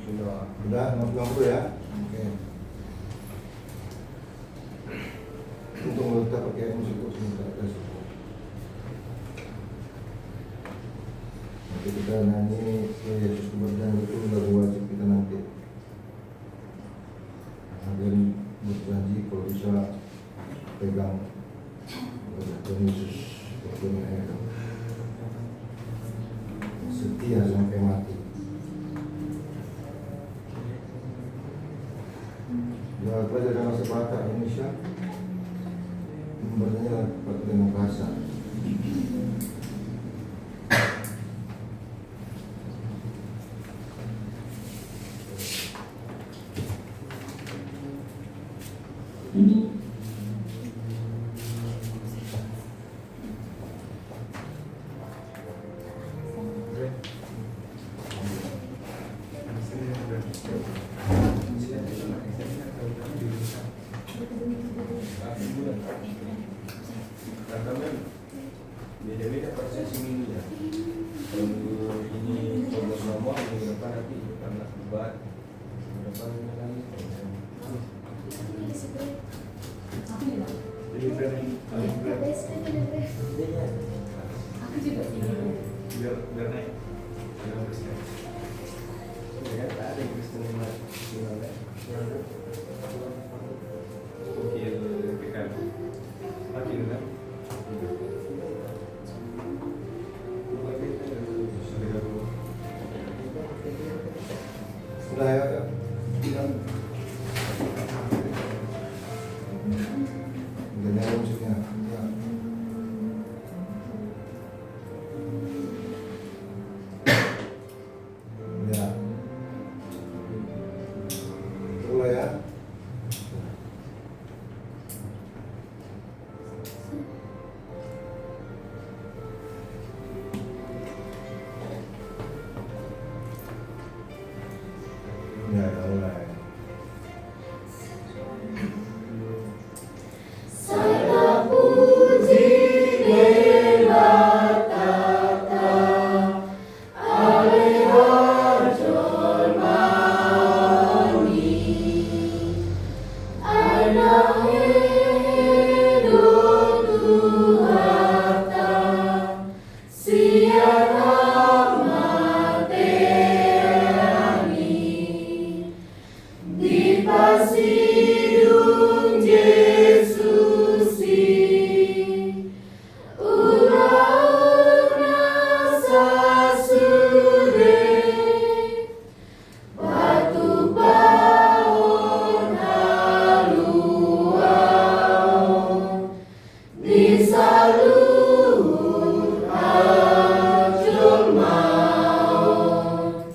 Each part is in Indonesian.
Udah 50 ya. Oke. Untuk kita pakai musik sebentar ada suku. Nanti kita nyanyi Yesus berjanji itu lagu wajib kita nanti. Dan berjanji kalau bisa pegang Tuhan Yesus setia sampai mati. Ya, pelajaran bahasa bahasa Indonesia membacanya pakai dengan bahasa. Beda-beda persepsi minggunya. Kalau minggu ini coba ngomong, minggu depan nanti karena debat, minggu depan lagi. Aku juga biar naik. Ya, tak ada Kristen yang Oke, tekan. Makin kan? Sudah ya. Dengar musiknya. Ya. Ya. Mulai ya. Ya, mulai. Sana puji berbatata, aleha jormani, ana hidup Tuhata, siapa mateani, di pasidung Yesusi, ura-ura sasure, batu baon haluan, di salur ajul maut.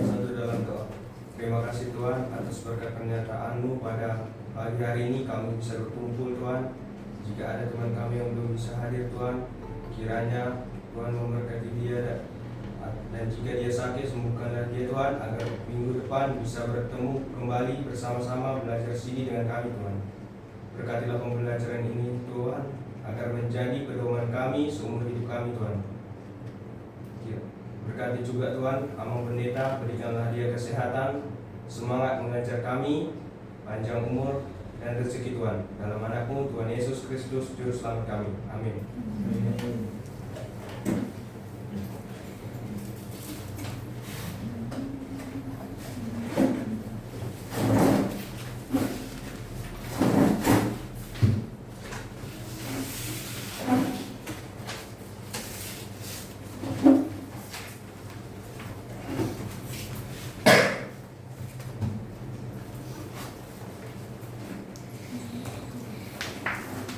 Satu dalam doa. Terima kasih Tuhan atas berkat pernyataan-Mu pada pagi hari ini kami bisa berkumpul Tuhan. Jika ada teman kami yang belum bisa hadir Tuhan, kiranya Tuhan memberkati dia dan jika dia sakit sembuhkanlah dia Tuhan agar minggu depan bisa bertemu kembali bersama-sama belajar sini dengan kami Tuhan. Berkatilah pembelajaran ini Tuhan agar menjadi pedoman kami seumur hidup kami Tuhan. Berkati juga Tuhan, Amang Pendeta, berikanlah dia kesehatan, semangat mengajar kami, panjang umur, dan rezeki Tuhan. Dalam anakmu, Tuhan Yesus Kristus, Juru Selamat kami. Amin.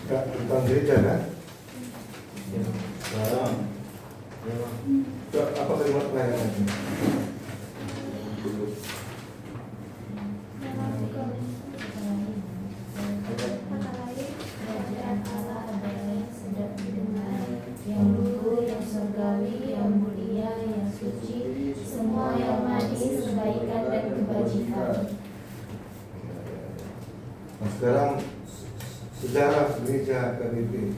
Ya, tentang gereja kan? Nah, apa kalimat pelayanan ini? Yang luhur, yang surgawi, yang mulia, yang suci, semua yang manis, kebaikan dan kebajikan. Nah, sekarang sejarah gereja KBP.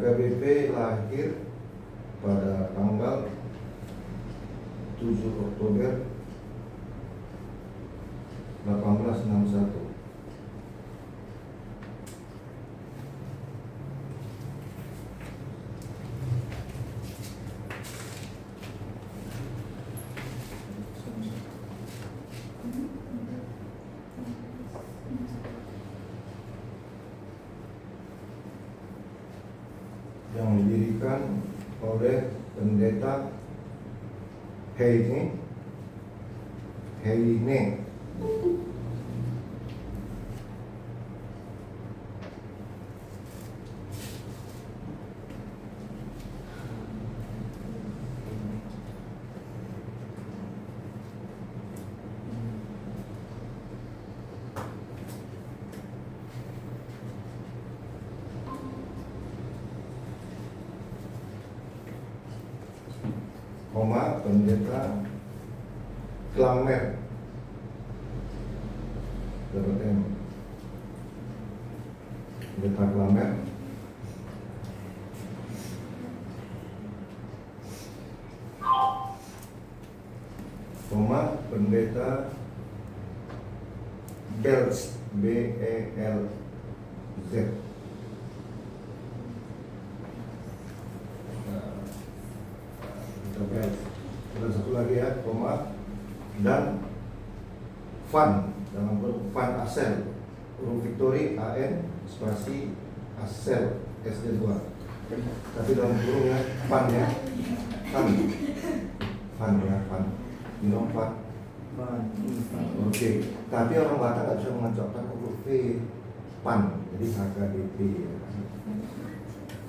HKBP lahir pada tanggal 7 Oktober 1861. Yang didirikan oleh pendeta Heine. Pendeta Klamer, dapat M. Pendeta Klamer, pendeta Belz, B-E-L-Z. Ada satu lagi ya, dan Van dalam bentuk Van Assel, huruf Victory AN spasi Assel SD2, tapi dalam kurung ya Van ya, Van ya, Van, Van. Oke. Tapi orang Batak nggak bisa mengucapkan huruf V, Van, jadi HKBP ya.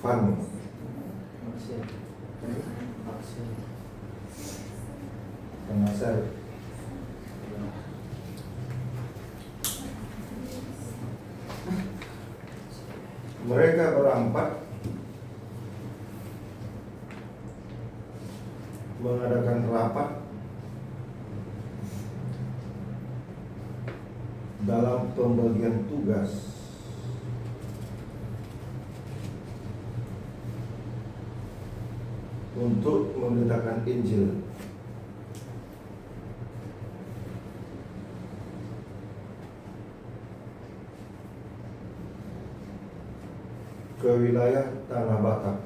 Van. Pengasal. Mereka berempat mengadakan rapat dalam pembagian tugas untuk memberitakan Injil ke wilayah Tanah Batak.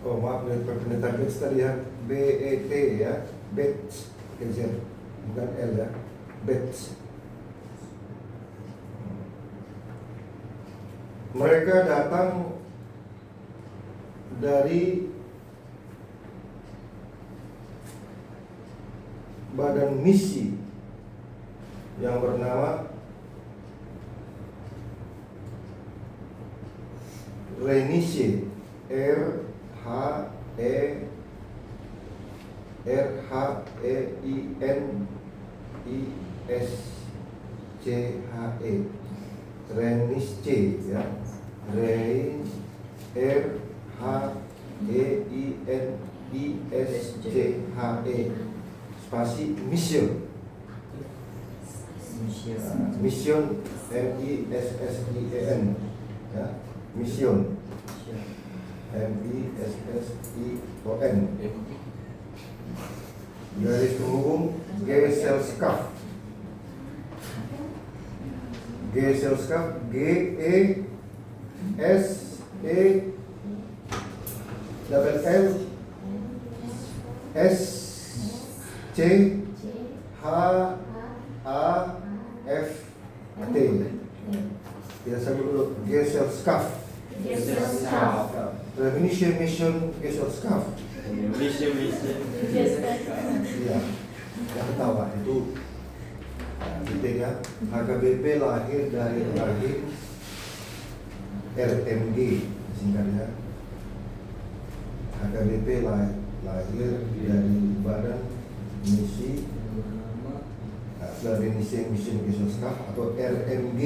Oh maaf, pendeta Betz tadi ya, B-E-T ya, Betz, bukan L ya, Betz. Mereka datang dari badan misi yang bernama Rheinische, R-H-E-I-N-I-S-C-H-E, Rheinische ya, R-H-E-I-N-I-S-C-H-E spasi mission, mission M-I-S-S-I-E-N ya, mission M-I-S-S-I-O-N, garis penghubung Gesellschaft, G-E-S-E-L-L-S-C-H-A-F-T. Kita sebut dulu Gesellschaft. Rheinische Mission Gesellschaft. Iya, yang ketawa itu titik ya. HKBP lahir dari rahim RMG singkatnya. HKBP lahir dari badan misi Rheinische Mission Gesellschaft atau RMG.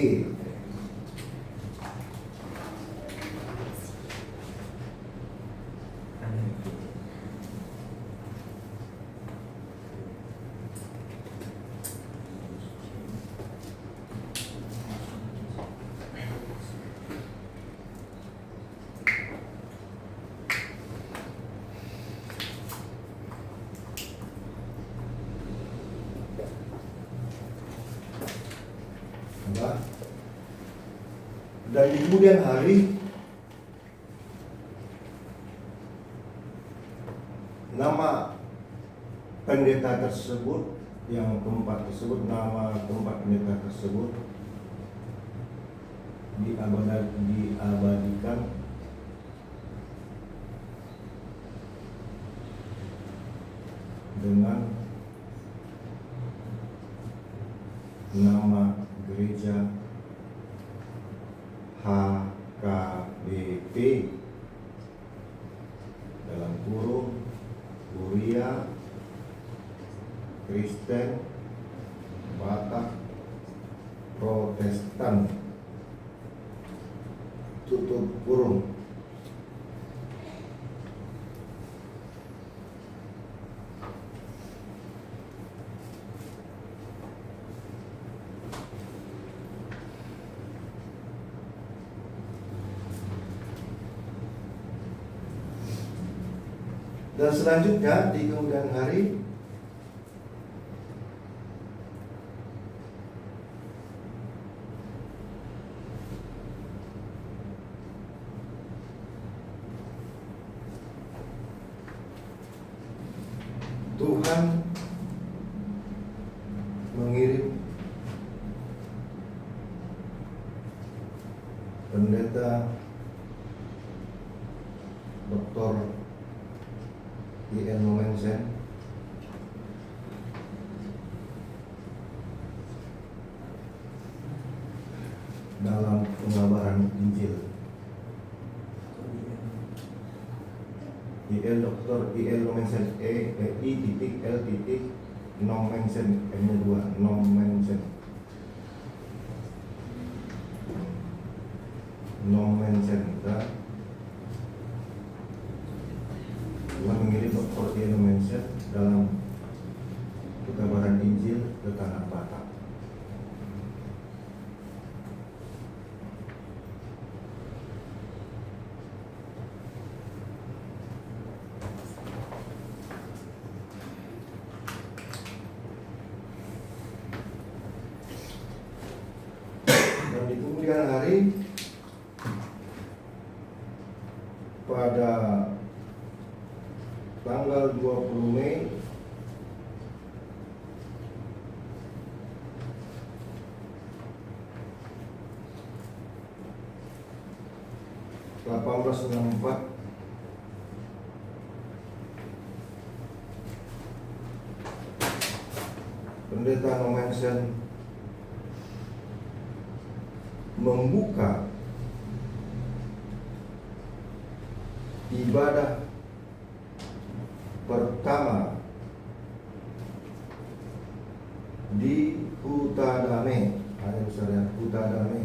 kemudian hari nama pendeta tersebut, yang keempat tersebut, nama keempat pendeta tersebut diabadikan dengan nama gereja HKBP dalam kurung Kuria Kristen Batak Protestan tutup kurung. Dan selanjutnya di kemudian hari Tuhan mengirim pendeta Dr. I.N. Momensen dalam pengabaran Injil. Dr. I.N. Momensen I.L. Momensen M2 Momensen dan Tuhan mengirim Dr. I.N. Momensen dalam pengabaran Injil ke tanah Batak. Dan di kemudian hari pada tanggal 20 Mei (1864) Pendeta Momensen membuka ibadah pertama di Hutadame. Ada bisa lihat Hutadame.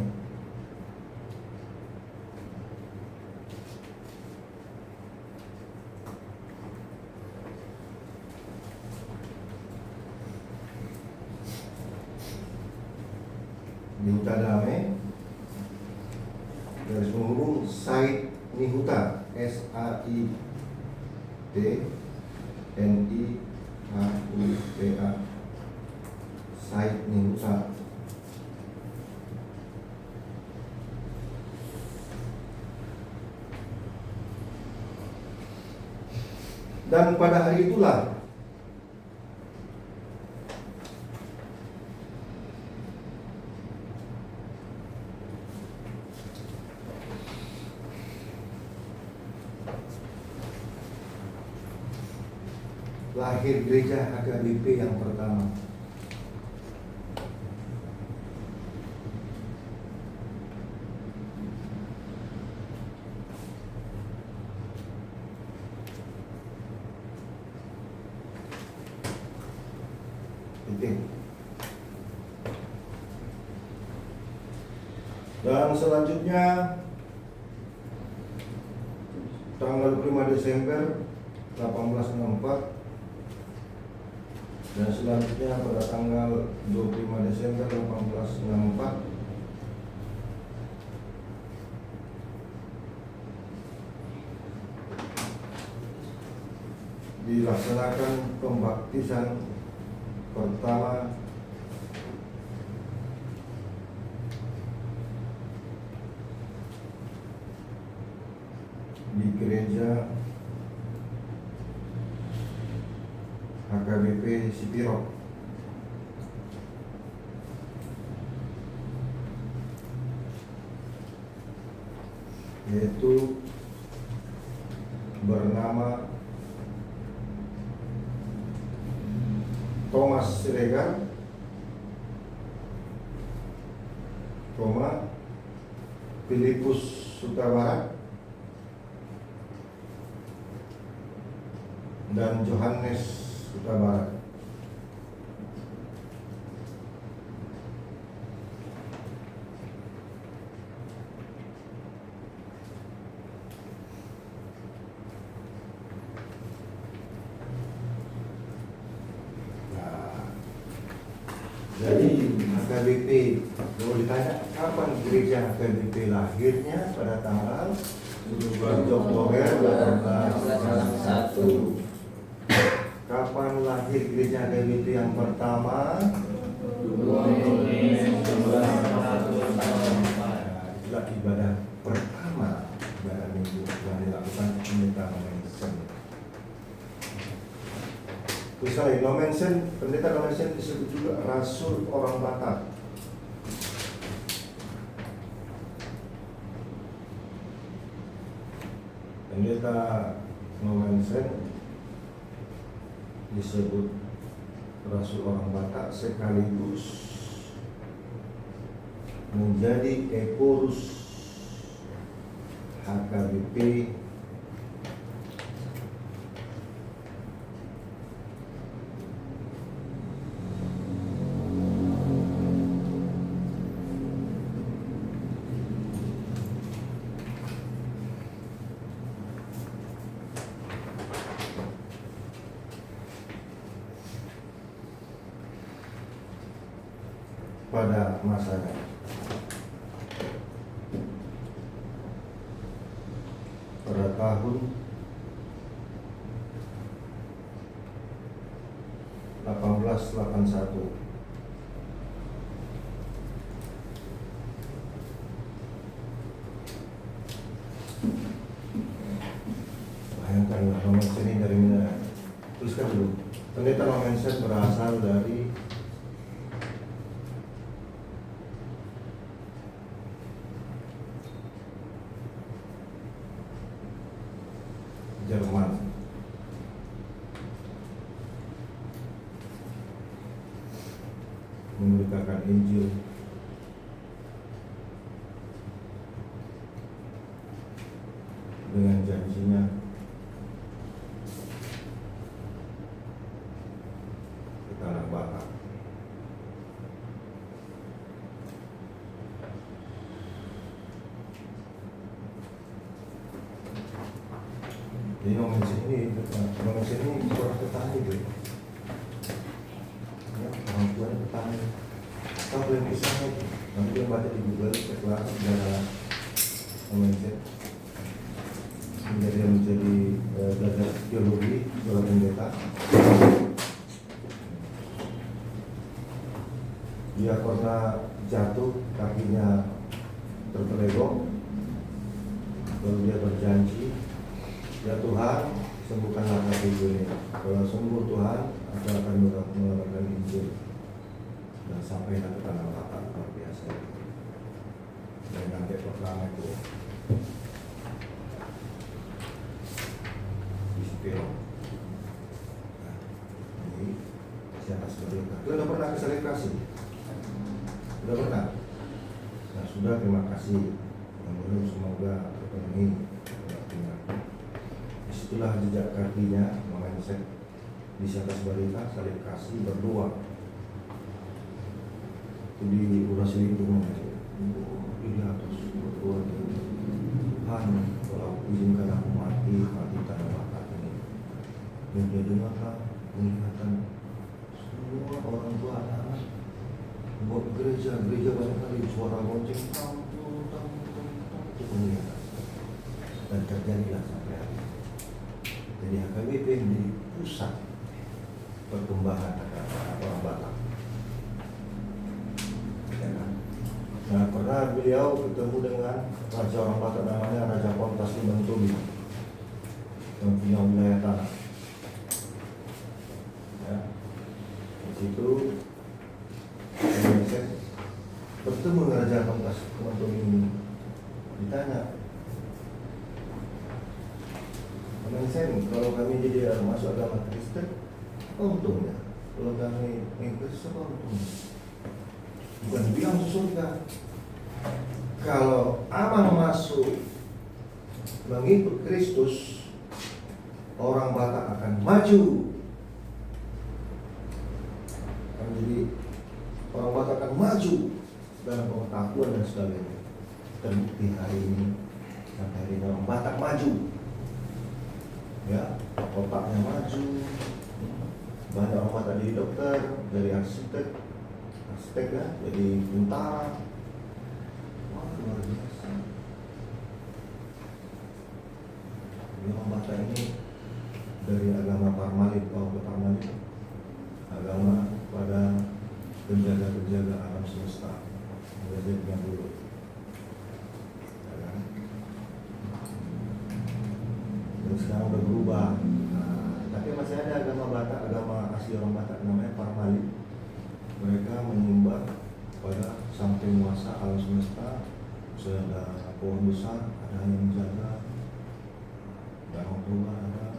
Di Hutadame garis penghubung Said Nihuta SAID-NIHUTA Said Nihuta. Dan pada hari itulah lahir gereja HKBP yang pertama. Dan selanjutnya tanggal 5 Desember 1864 dan selanjutnya pada tanggal 25 Desember 1864 dilaksanakan pembaptisan pertama gereja HKBP Sipiro. Yaitu bernama Thomas Siregar, Filipus Sutabarat, dan Johannes Sutabarat. Jadi HKBP, kalau ditanya kapan gereja HKBP lahirnya, pada tanggal 7 Oktober 1861. Kapan lahir gereja HKBP yang pertama? 2 Mei 1948. Itulah ibadah pertama, ibadah minggu yang dilakukan pendeta Nomensen. Misalnya Nomensen, pendeta Nomensen disebut juga Rasul orang Batak. Pendeta Nomensen disebut Rasul orang Batak sekaligus menjadi Ekorus HKBP pada masanya. Pada tahun 1881. Bayangkanlah Nomensen ini dari mana? Tuliskan dulu. Pendeta Nomensen berasal dari Jerman. Memberitakan Injil dengan janjinya ke tanah Batak. Jadi Nomensen ini seorang petani, ya, orang tuanya petani. Tahu kalian kisahnya? Nanti kalian baca di Google setelah sejarah Nomensen. Dia menjadi belajar teologi, seorang pendeta. Dia pernah jatuh, kakinya terpelegong, lalu dia berjanji, ya Tuhan, sembuhkanlah kakiku ini. Kalau sembuh Tuhan, aku akan mengabarkan Injil. Dan sampai ke tanah Batak, luar biasa. Dan sampai pertama itu di Sipiro. Nah, ini siapa seperti itu? Kita udah pernah ke selebrasi? Sudah pernah? Nah sudah, terima kasih. Yang belum semoga terpenuhi. Disitulah jejak kakinya Nomensen di atas balita salib kasih berdoa. Itu di urasi lingkungan di atas berdoa, Tuhan, kalau izinkan aku mati tanah Batak ini. Dan dia dengarlah penglihatan semua orang tua anak-anak buat gereja banyak kali suara lonceng itu penglihatan. Dan terjadilah sampai hari ini. Jadi HKBP menjadi pusat perkembangan orang Batak. Ya kan? Nah, pernah beliau ketemu dengan raja orang Batak namanya Raja Pontas Limentuli. yang punya wilayah tanah. Ya. Di situ MSN bertemu dengan Raja Ampas untuk ini. Ditanya, MSN kalau kami jadi masuk agama Kristen, apa untungnya? Kalau kami Inggris, apa untungnya? Bukan bilang surga. Kalau Amang masuk mengikut Kristus, orang Batak akan maju. Jadi orang Batak akan maju dalam pengetahuan dan sebagainya. Terbukti hari ini, sampai hari ini orang Batak maju. Ya, otaknya maju. Banyak orang Batak jadi dokter, dari arsitek ya, jadi tentara. Wah, luar biasa. Jadi orang Batak ini dari agama Parmalit ke Parmalit, agama pada penjaga-penjaga alam semesta, menjadinya dulu. Dan sekarang udah berubah. Tapi masih ada agama Batak, agama asli orang Batak namanya Parmalit. Mereka menyembah pada sang penguasa alam semesta. Sudah ada pohon besar, ada yang menjaga, danau toba ada.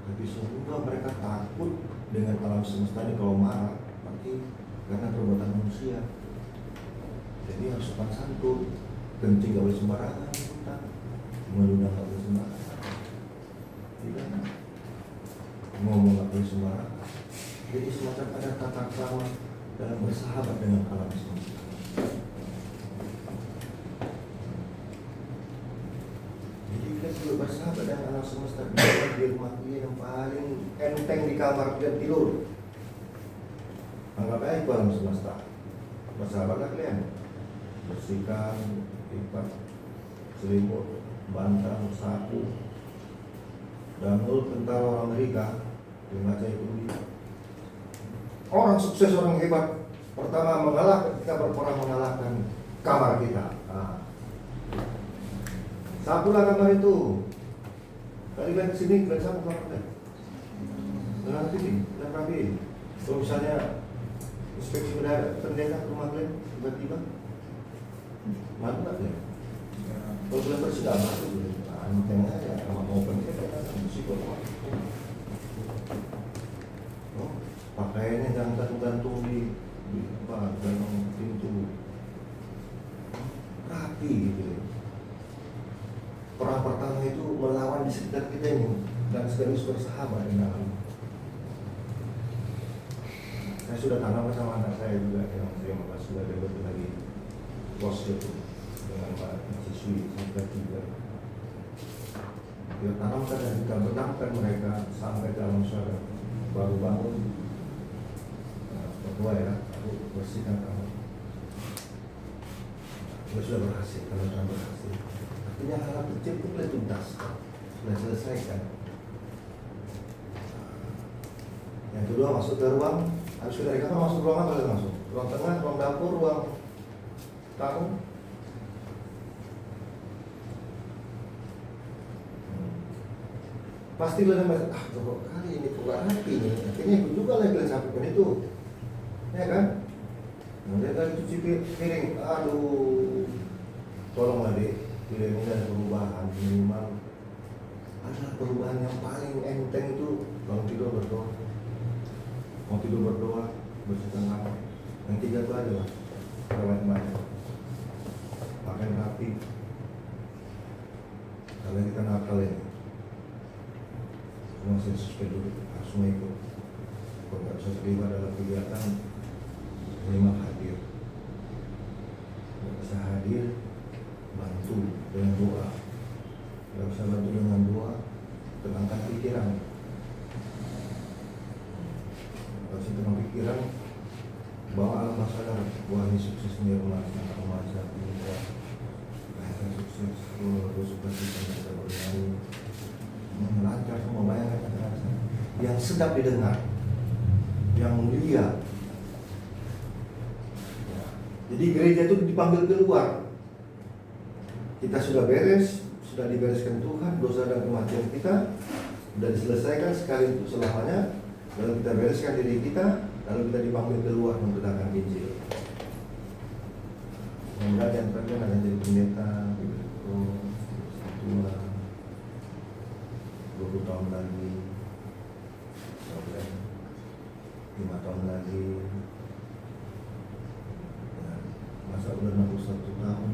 Tapi sehingga mereka takut dengan alam semesta ini kalau marah, pasti karena perbuatan manusia. Jadi harus sopan santun, kencing gak boleh sembarangan, meludah gak boleh sembarangan, tidak, ngomong gak boleh sembarangan. Jadi semacam ada tata krama dalam bersahabat dengan alam semesta. Jadi kita juga bersahabat dengan alam semesta. Di rumah dia yang paling enteng di kamar dan tidur. Anggap aja itu alam semesta. Bersahabatlah kalian. Bersihkan, lipat, selimut, bantal, sapu. Dan menurut tentara orang Amerika, dibaca itu orang sukses, orang hebat, pertama mengalahkan, kita berperang mengalahkan kamar kita. Sapulah kamar itu. Tadi kan kesini, kalian sapu kamar kalian. Dengan sini, kalian rapiin. Kalau misalnya inspeksi udara terdekat rumah kalian, tiba-tiba malu nggak kalian? Kalau kalian bersih gak masuk, enteng aja, sama open kita kan psikolog. Pakaiannya jangan gantung di gantung pintu, rapi gitu. Perang pertama itu melawan di sekitar kita ini dan sekaligus bersahabat dengan alam. Saya sudah tanam sama anak saya juga yang saya sudah debat lagi bos itu dengan mahasiswi sampai 3. Kita tanamkan dan kita benamkan mereka sampai dalam syurga. Baru bangun, berdua ya, aku bersihkan kamu. Kita sudah berhasil, kalau sudah berhasil. Artinya hal kecil itu sudah tuntas, sudah selesaikan. Yang kedua masuk ke ruang, harus dari kamar masuk ruangan boleh masuk. Ruang tengah, ruang dapur, ruang tamu. Pasti lo namanya, kali ini keluar hati nih, akhirnya ikut juga lah kalian sampaikan itu, ya kan? Kemudian kali cuci piring, aduh, tolonglah deh, piring ini ada perubahan minimal. Ada perubahan yang paling enteng itu bangun tidur berdoa, mau tidur berdoa, bersihkan kamar. Yang 3 itu aja lah, rawat mandi, makan rapi. Kalau kita nakal ini. Masih sesuai dulu, harus ikut. Kalau nggak bisa terlibat dalam kegiatan, minimal hadir. Nggak bisa hadir, bantu dengan doa. Nggak bisa bantu dengan doa, tenangkan pikiran. Kalau bisa tenang pikiran, bawa alam masalah. Wah, ini sukses nih rumah, anak remaja, mereka sukses, gue suka sih bisa bernyanyi. Melancar semua, bayangkan kata-kata yang sedap didengar, yang mulia. Ya. Jadi gereja itu dipanggil keluar. Kita sudah beres, sudah dibereskan Tuhan dosa dan kematian kita. Sudah diselesaikan sekali untuk selamanya, lalu kita bereskan diri kita, lalu kita dipanggil keluar memberitakan Injil. Semoga yang terakhir akan jadi pendeta, tua, 20 tahun lagi, 5 tahun lagi. Ya, masa udah 61 tahun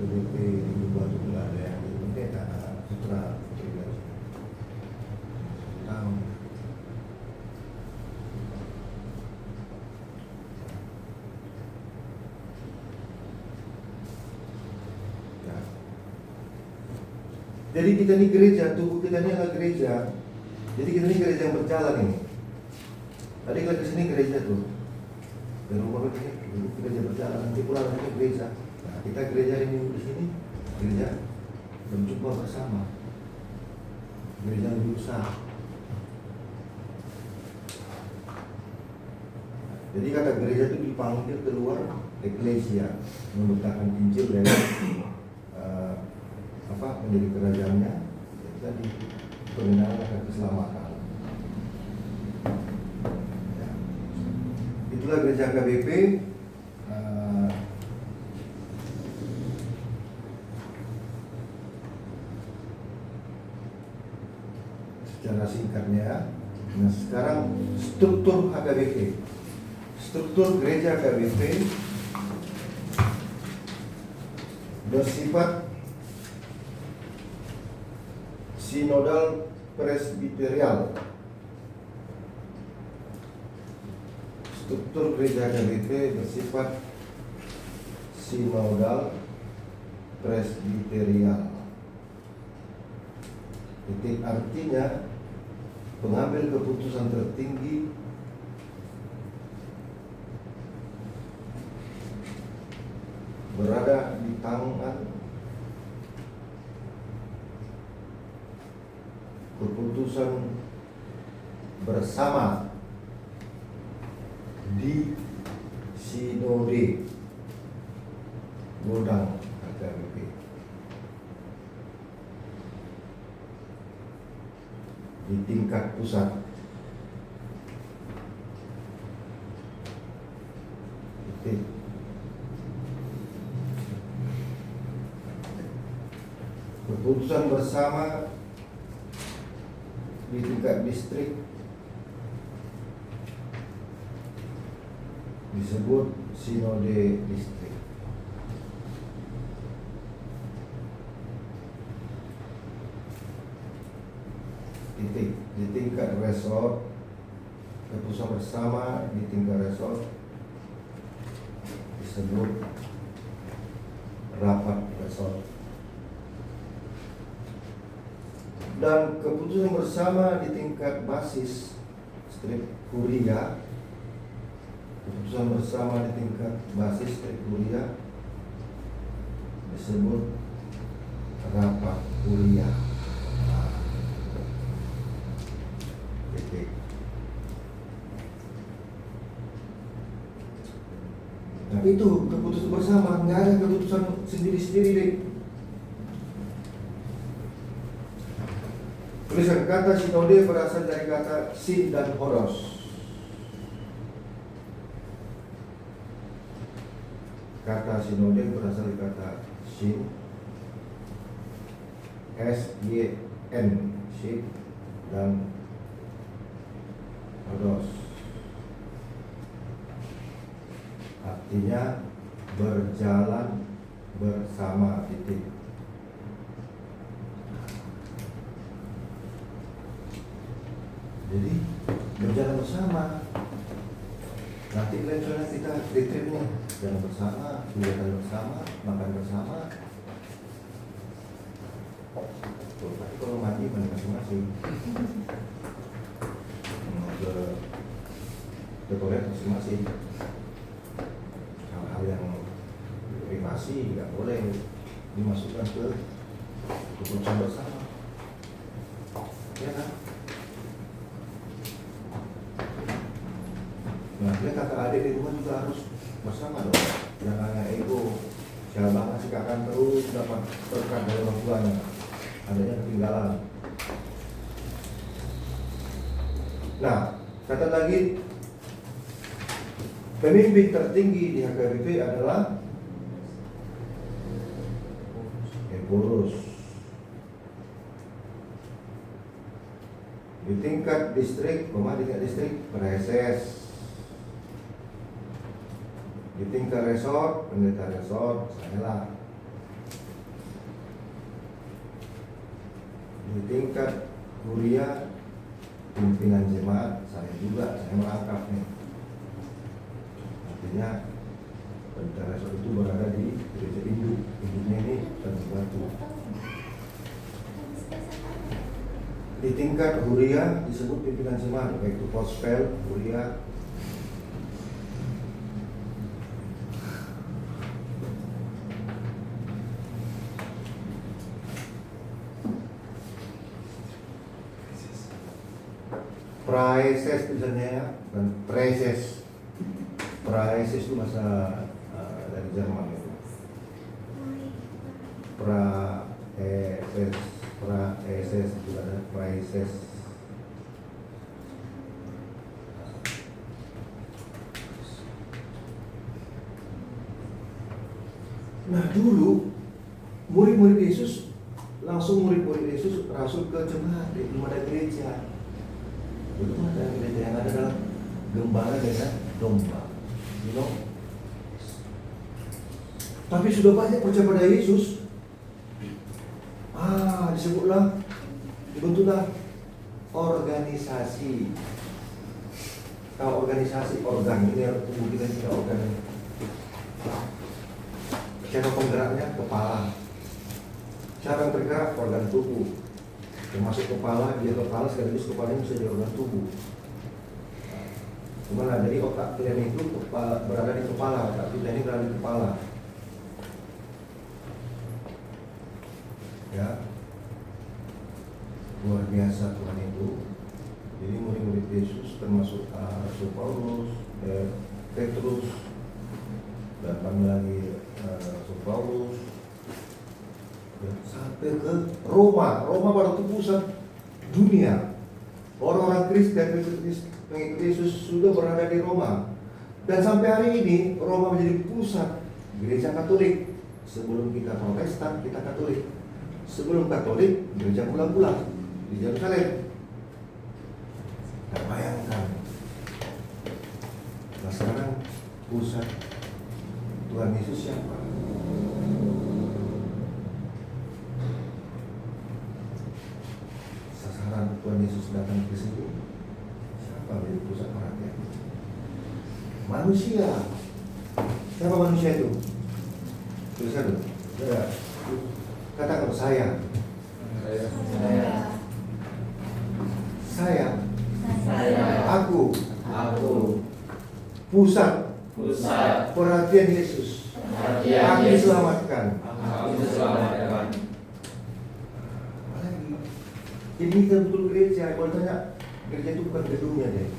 PDP diubah itu nggak ada yang jadi pendeta, putra putri tahun. Ya. Jadi kita ini gereja, tubuh kita ini adalah gereja. Jadi kita ini gereja yang berjalan ini. Tadi kita kesini gereja tuh, dari rumah ini gereja berjalan, nanti pulang lagi gereja. Nah, kita gereja ini di sini, gereja berjumpa bersama, gereja yang berusaha. Jadi kata gereja itu dipanggil keluar eklesia, memberitakan Injil dari menjadi kerajaannya, kita diperkenalkan akan keselamatan. Ya. Itulah gereja KBP. Secara singkatnya, nah sekarang struktur HKBP. Struktur gereja KBP bersifat sinodal presbiterial. Struktur gereja KBP bersifat sinodal presbiterial. Titik artinya pengambil keputusan tertinggi berada di tangan keputusan bersama di sinode Godang HKBP. Di tingkat pusat. Keputusan bersama di tingkat distrik disebut sinode distrik. Di tingkat resort, keputusan bersama di tingkat resort disebut rapat resort. Dan keputusan bersama di tingkat basis strip kuria, keputusan bersama di tingkat basis strip kuria disebut rapat kuria. Nah itu keputusan bersama, nggak ada keputusan sendiri-sendiri deh. Tulisan kata sinode berasal dari kata sin dan horos. Kata sinode berasal dari kata sin, S-Y-N, sin, dan horos. Artinya berjalan bersama titik. Jadi berjalan bersama. Nanti kalian kita retreatnya jalan bersama, kegiatan bersama, makan bersama. Tapi kalau mandi masing-masing. Ke toilet masing-masing. Hal-hal yang privasi nggak boleh dimasukkan ke keputusan bersama. Ya kan? Nah, dia kakak adik di rumah juga harus bersama dong. Jangan ego. Jangan banget si kakak terus dapat berkat dari orang tuanya. Adanya ketinggalan. Nah, kata lagi, pemimpin tertinggi di HKBP adalah pengurus. Di tingkat distrik, di tingkat distrik PRSS. Di tingkat resort, pendeta resort, saya lah. Di tingkat kuliah, pimpinan jemaat, saya juga, saya merangkap nih. Artinya pendeta resort itu berada di gereja induk. Induknya ini Tanjung Batu. Di tingkat huria disebut pimpinan jemaat, baik itu Pospel, huria. Praeses tulisannya ya, dan preses. Praeses itu bahasa dari Jerman itu. Praeses itu ada praeses. Nah dulu murid-murid Yesus langsung murid-murid Yesus rasul ke jemaat, belum ada gereja. Belum ada gereja, yang ada adalah gembala dengan domba, you know? Tapi sudah banyak percaya pada Yesus. Disebutlah, dibentuklah organisasi. Kalau organisasi, organ, ini tubuh kita tidak organ. Siapa penggeraknya? Kepala. Siapa yang bergerak? Organ tubuh. Termasuk kepala, dia kepala sekaligus kepalanya bisa jadi organ tubuh. Gimana? Jadi otak kalian itu berada di kepala, otak kita ini berada di kepala. Ya, luar biasa Tuhan itu. Jadi murid-murid Yesus termasuk Rasul Paulus, Petrus, dan kami lagi Rasul Paulus. Sampai ke Roma. Roma pada pusat dunia. Orang-orang Kristen pengikut Yesus sudah berada di Roma. Dan sampai hari ini Roma menjadi pusat gereja Katolik. Sebelum kita Protestan, kita Katolik. Sebelum Katolik, gereja pulang-pulang di Yerusalem. Dan bayangkan, nah sekarang pusat Tuhan Yesus siapa? Tuhan Yesus datang ke sini, siapa menjadi pusat perhatian? Manusia. Siapa manusia itu? Tulisan dulu. Katakan saya. Aku. Pusat perhatian Yesus. Aku diselamatkan. Jadi kita betul gereja. Kalau tanya, gereja itu bukan gedungnya deh,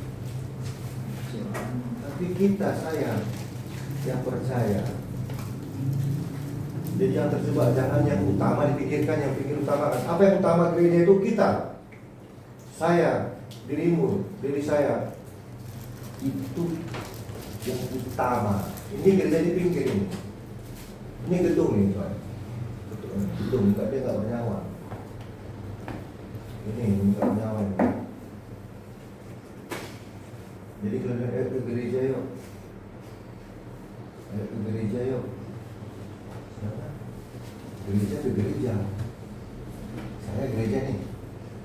tapi kita, saya yang percaya. Jadi yang terjebak, jangan yang utama dipikirkan, yang pikir utama. Apa yang utama gereja itu? Kita, saya, dirimu, diri saya. Itu yang utama. Ini gereja di pinggir ini. Ini gedung nih, gedung, dia nggak bernyawa. Ini nggak bernyawa ini. Jadi kalian ayo ke gereja yuk. Ayo ke gereja yuk. Gereja ke gereja. Saya gereja nih.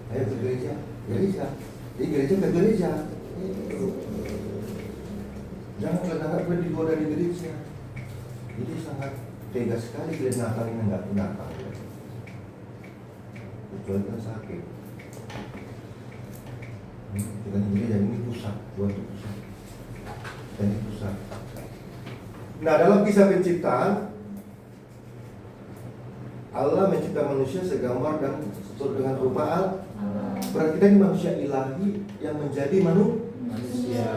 Ayo ke gereja. Gereja. Jadi gereja ke gereja. Jangan kalian anggap di luar dari gereja. Jadi sangat tega sekali kalian Natal ini nggak Natal. Kecuali kan sakit. Kita ini gereja ini pusat, Tuhan itu pusat. Dan ini pusat. Nah, dalam kisah penciptaan, Allah mencipta manusia segambar dan sesuai dengan rupa Allah. Berarti kita ini manusia ilahi yang menjadi manusia.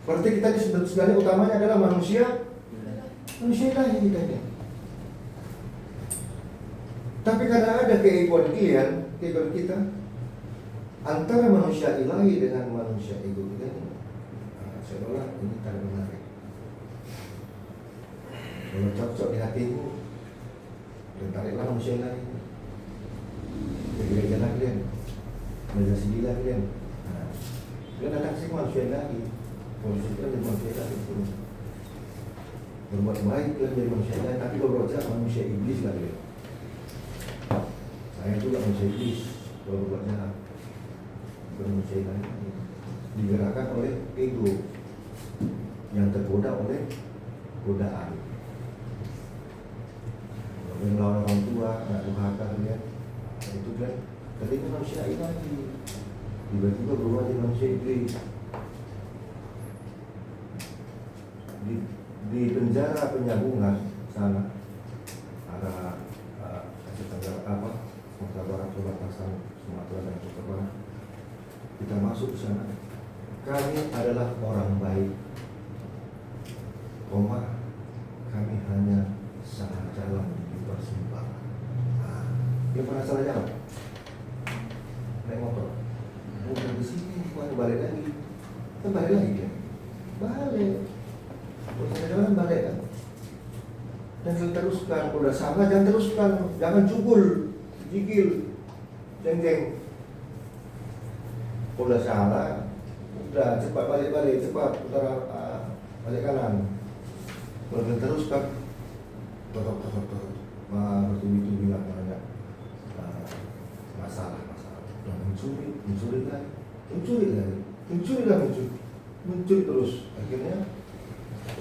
Berarti kita ini sebenarnya utamanya adalah manusia ilahi kita ini. Tapi karena ada keegoan kita, antara manusia ilahi dengan manusia ego kita ini, seolah ini tarik menarik. Kalau cocok di hatimu, dan tariklah manusia ilahi. Gereja kalian, belajar sendirilah kalian. Kalian datang sih manusia ilahi, manusia itu jadi manusia ilahi. Berbuat baik kalian jadi manusia ilahi, tapi berbuat jahat manusia iblis kalian. Saya juga manusia iblis, kalau berbuat jahat. Manusia ilahi digerakkan oleh ego yang tergoda oleh godaan. Kalau melawan orang tua, anak durhaka kalian, itu kan tadinya manusia ilahi, tiba-tiba berubah jadi manusia iblis. Di penjara penyambungan sana ada Sumatera Barat, perbatasan Sumatera dan Sumatera Barat. Kita masuk ke sana. Kami adalah orang baik, kami hanya salah jalan di persimpangan. Dia pernah salah jalan, naik motor, bukan di sini, bukan balik lagi, kan balik lagi kan, balik, salah jalan balik kan, dan teruskan. Kalau udah salah jangan teruskan, jangan cukul, jigil, jeng-jeng. Kalau udah salah, udah cepat balik, cepat putar balik kanan. Kalau udah teruskan, totok, bertubi-tubi lah banyak masalah. Dan mencuri terus. Akhirnya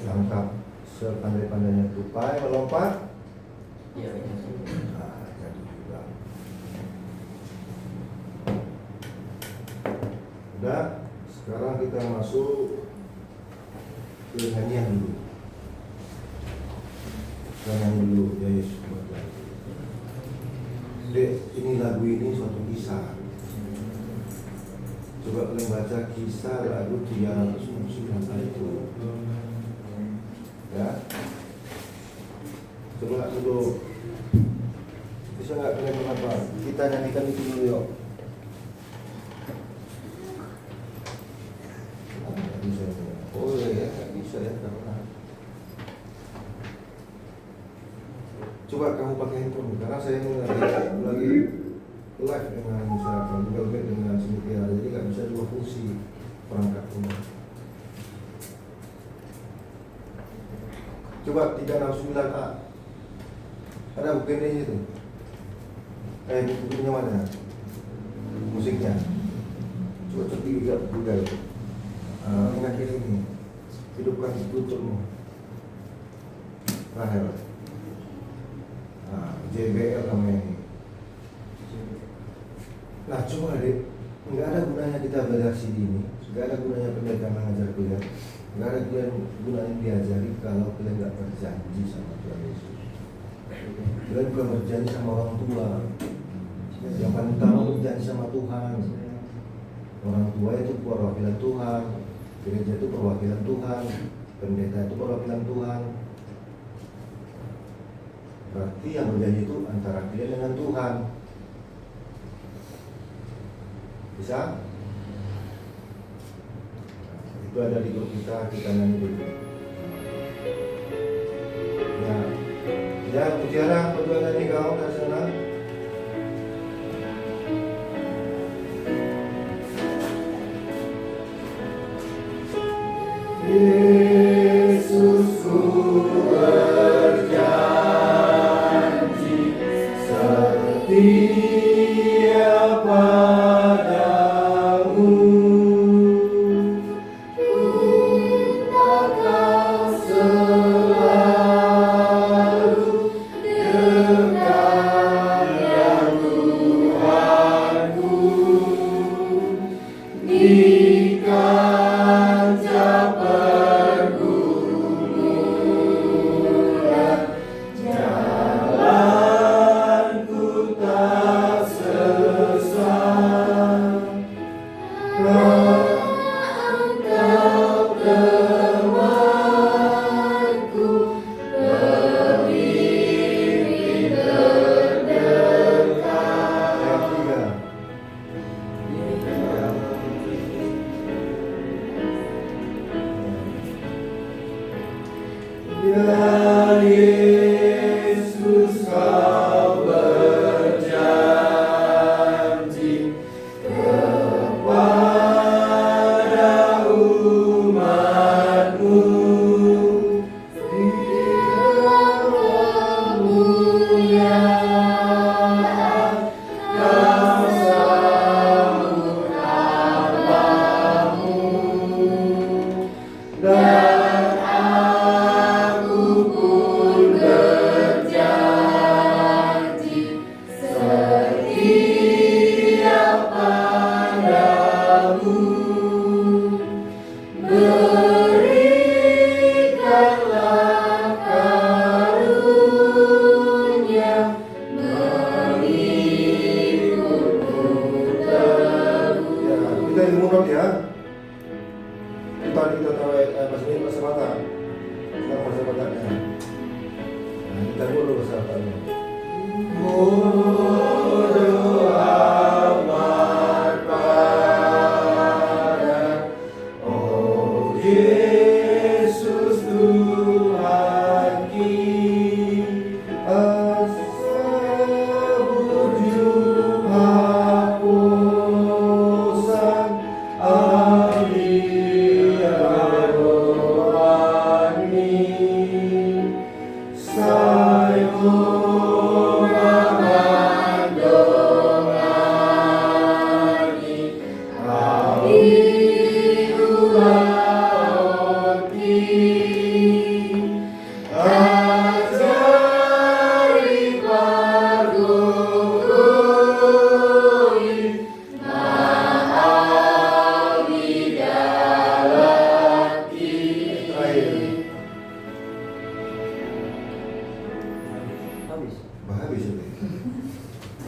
tangkap sepandai-pandainya tupai melompat. Jadi juga. Udah, sekarang kita masuk ke nyanyian dulu. Ya Yesus. Dek, ini lagu ini suatu kisah. Coba kalian baca kisah lagu 369 itu. Ya. Coba dulu. Bisa nggak kalian apa? Kita nyanyikan itu dulu yuk. Bisa. Oh ya, bisa ya karena. Coba kamu pakai handphone karena saya ini lagi live dengan siapa, Google Meet dengan Cynthia, jadi nggak bisa dua fungsi perangkat rumah. Coba 369A ada bukunya itu. Bukunya mana? Musiknya. Coba cek di Google. Mengakhiri ini, hidupkan lututmu. Rahel. JBL namanya ini. Nah coba deh, nggak ada gunanya kita belajar CD ini, nggak ada gunanya pendeta mengajar kalian, nggak ada gunanya diajari kalau kalian nggak berjanji sama Tuhan Yesus. Kalian bukan berjanji sama orang tua, yang paling utama berjanji sama Tuhan. Orang tua itu perwakilan Tuhan, gereja itu perwakilan Tuhan, pendeta itu perwakilan Tuhan. Berarti yang berjanji itu antara kalian dengan Tuhan. Bisa? Itu ada di grup kita nyanyi dulu. Ya, Mutiara, berdua nyanyi kau dari sana. Yesusku berjanji setia padamu, engkau selalu dekat ya Tuhanku di kancah pergumulan, jalanku tak sesat. Engkau temanku, pemimpin terdekat. Ya Yesus, kau berjanji kepada umat-Mu kemuliaan kau sambut hamba-Mu, dan aku pun berjanji setia padamu. Berikanlah karunia mengikutmu terus. Ya, kita ilmu dong ya. Kita bahasa mata. Sekarang bahasa matanya. Nah, kita dulu bahasa matanya. Bodoh amat pada oh Yesus Tuhan kita, sebut hapusan alia rohani sayo mengandongani abiuaoti ajari pargokoi maawi dalati. Habis itu.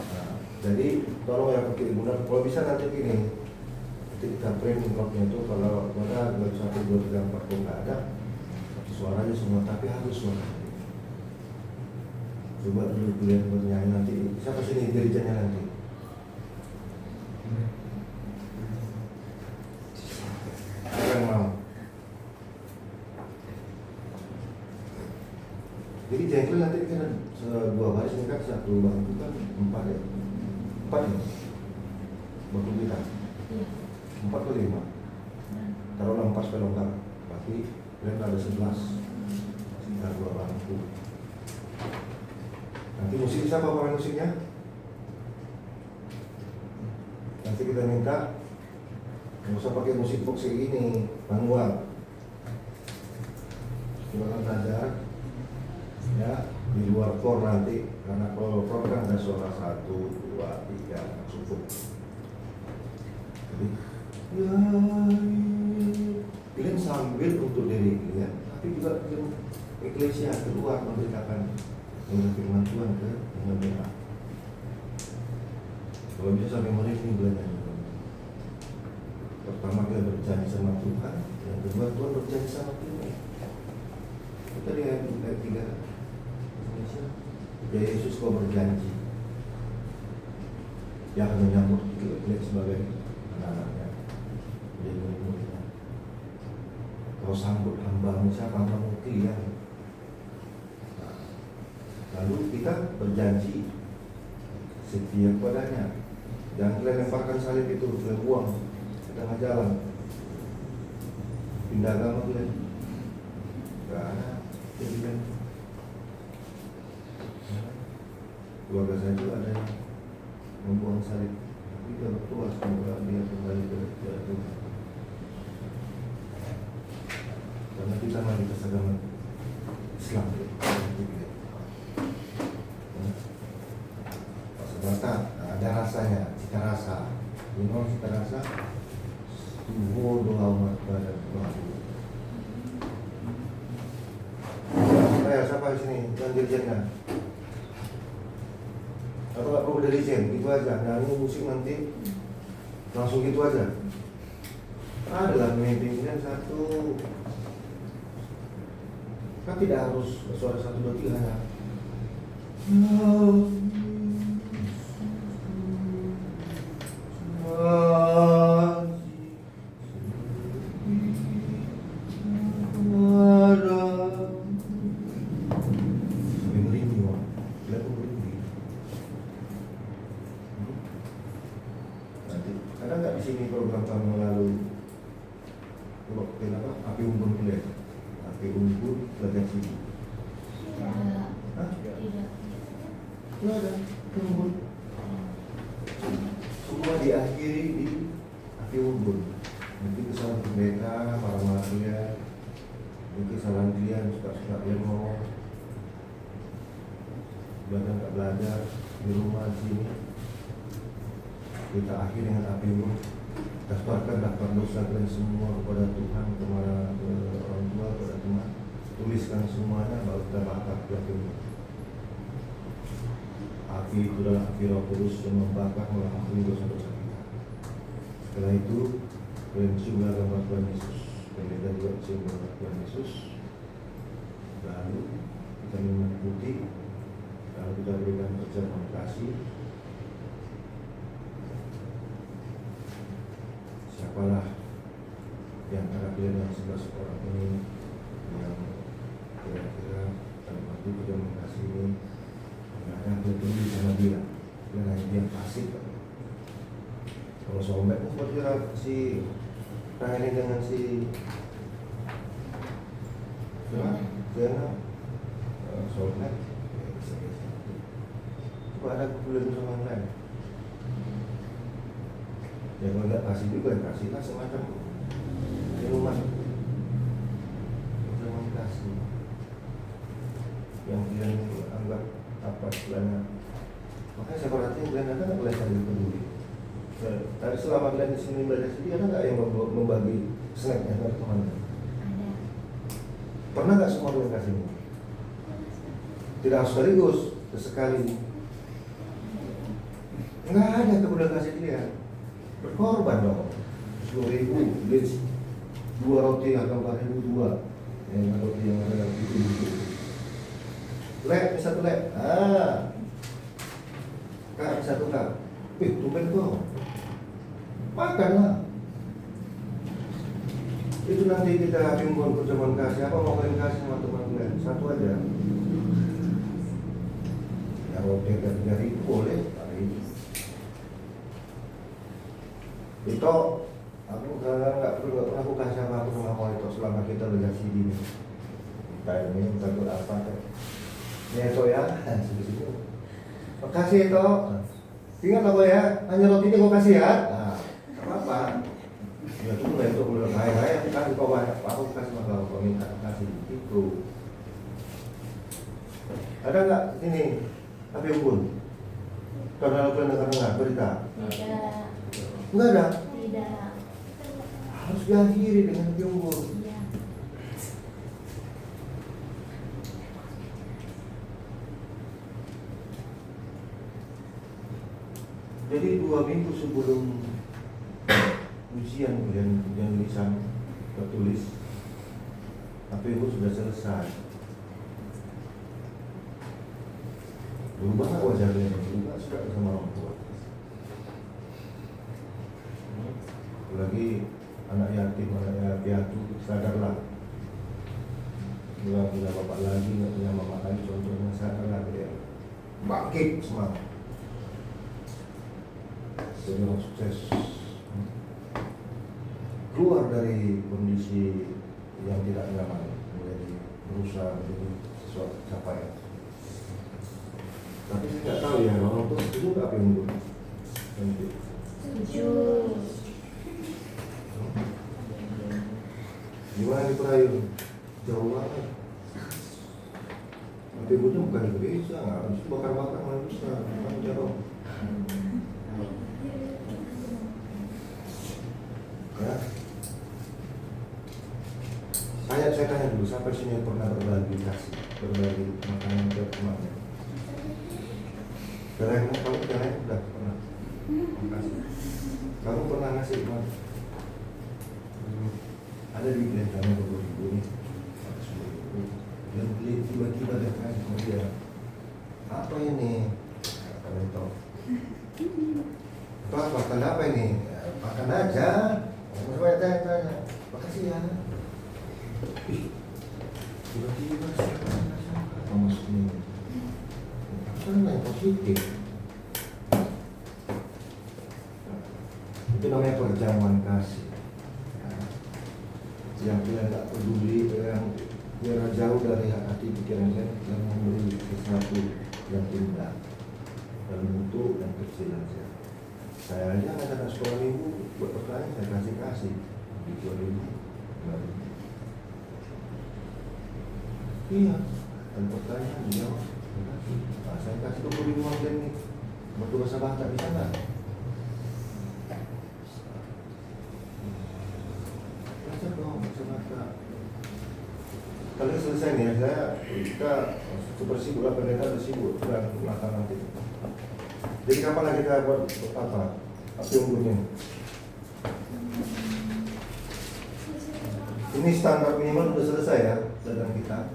Nah, jadi tolong ya pakai ibunan. Kalau bisa nanti gini, nanti kita print blognya itu kalau mana 1, 2, 3, 4 kok nggak ada, suaranya semua tapi harus suara. Coba dulu lihat bernyanyi nanti. Siapa sini dirijennya nanti? Yang mau. Jadi jengkel nanti kan 2 baris ini kan 1 bangku kan 4 ya. 4 ya. Bangku kita. 4 atau 5. Taruhlah 4 supaya lengkap. Tapi lihat ada 11. Sekitar 2 bangku. Nanti musik siapa pemain musiknya? Nanti kita minta nggak usah pakai musik box kayak gini, manual. Kita belajar ya di luar core nanti, karena kalau core kan ada suara 1, 2, 3 cukup. Jadi ya kalian sambil untuk diri ya, tapi juga eklesia keluar memberitakan firman Tuhan ke dunia. Kalau bisa sampai merinding belajar. Pertama kita berjanji sama Tuhan, yang kedua Tuhan berjanji sama kita. Kita di ayat 3 ya Yesus kau berjanji yang akan menyambut kita sebagai anak-anaknya, jadi murid-muridnya. Kau sambut hamba-Mu, siapa hamba-Mu? Kalian. Lalu kita berjanji setia kepadanya. Jangan kalian lemparkan salib itu, kalian buang di tengah jalan. Pindah agama kalian. Gak ada. Jadi kan keluarga saya juga ada yang membuang salib. Tapi dia bertua, semoga dia kembali ke Tuhan. Karena kita masih kesagama Islam. Maka ada rasanya, cita rasa. Cita rasa bodoh amat pada Tuhan. Saya siapa di sini? Tuan dirjennya. Atau nggak perlu dirjen, gitu aja. Nyanyi musik nanti langsung gitu aja. Adalah pemimpinnya 1. Kan tidak harus suara 1, 2, 3 hanya. unggun. Mungkin kesalahan mereka, marah-marah dia, mungkin kesalahan dia, suka-suka dia ngomong, bahkan nggak belajar di rumah sini. Kita akhiri dengan api unggun. Daftarkan daftar dosa kalian semua kepada Tuhan, kepada orang tua, kepada Tuhan. Tuliskan semuanya, baru kita bakar di api unggun. Api itu adalah api Roh Kudus yang membakar mengampuni dosa-dosa kita. Setelah itu, kalian cium gambar Tuhan Yesus. Kita juga cium gambar Tuhan Yesus. Lalu kita minum putih. Lalu kita berikan perjamuan kasih. Siapalah yang antara kalian yang 11 orang ini yang kira-kira dalam waktu perjamuan kasih ini kadang peduli sama dia, karena dia pasif. Kalau sombek seperti si Raheli dengan si Zena sombek, coba ada kebetulan sama yang lain. Ya kalau nggak kasih juga, kasihlah semacam minuman, jangan kasih yang kalian anggap apa istilahnya. Makanya saya perhatiin kalian ada nggak boleh saling peduli. Tadi selama kalian di sini belajar sendiri ada nggak yang membagi snacknya dari teman? Ada. Pernah nggak semua kalian kasih? Tidak harus sekaligus, sesekali. Nggak ada kemudian kasih dia. Berkorban dong. 10.000 beli 2 roti harga 4.000 2. Yang roti yang ada itu. Lek, satu lek. Kak, satu kak. Tumben kok. Makanlah. Itu nanti kita bimbing perjamuan kasih. Apa mau kalian kasih sama teman kalian? Satu aja. Ya roti 3.000 boleh. Itu aku nggak pernah aku kasih apa aku sama kau itu selama kita belajar sini. Kayak ini takut apa kan? Ya itu ya, situ. Makasih itu. Ingat apa ya? Hanya roti ini kau kasih ya. Nah, apa? Ya itu udah itu udah kaya kan kau banyak. Aku kasih sama kau minta kasih itu. Ada nggak ini? Api unggun? Karena kalian dengar berita? Tidak. Enggak ada. Tidak. Harus diakhiri dengan api unggun. Iya. Jadi 2 minggu sebelum ujian yang lisan tertulis, api unggun sudah selesai. Berubah nggak wajahnya? Berubah sudah sama orang tua. Apalagi anak yatim, anak piatu, sadarlah. Bila bapak lagi, nggak punya mama lagi, contohnya sadarlah dia. Bangkit semangat. Jadi orang sukses. Keluar dari kondisi yang tidak nyaman, mulai berusaha menjadi sesuatu capaian. Tapi saya nggak tahu ya, orang tua setuju nggak api unggun? Setuju. Gimana di Perayu? Jauh banget. Api unggunnya bukan di gereja, nggak harus bakar-bakar nggak bisa, kan jauh. Ya. Saya tanya dulu, sampai sini yang pernah berbagi kasih, berbagi makanan ke temannya? Kalian kamu udah pernah? Makasih. Kamu pernah ngasih mana? Ada di klien kamu 20.000 nih, 10.000. Dan beli tiba-tiba dia kasih sama dia. Apa ini? Kalian tahu? Apa? Makan apa ini? Ya, makan aja. Saya tanya. Makasih ya. Tiba-tiba apa maksudnya? Kan yang positif. Itu namanya perjamuan kasih. Yang kita tak peduli, yang biar jauh dari hati pikiran kita, yang memberi sesuatu yang indah dalam bentuk yang kecil saja. Saya aja nggak ada sekolah minggu buat pertanyaan saya kasih di 2000. Iya, ada pertanyaan dijawab. Nah, saya kasih 25 menit nih. Buat bahasa bahasa bisa nggak? Baca dong, baca bahasa. Kalau selesai nih, kita super sibuk lah, pendeta udah sibuk dan makan nanti. Jadi kapan lagi kita buat apa? Api unggunnya. Ini standar minimal sudah selesai ya, dalam kita.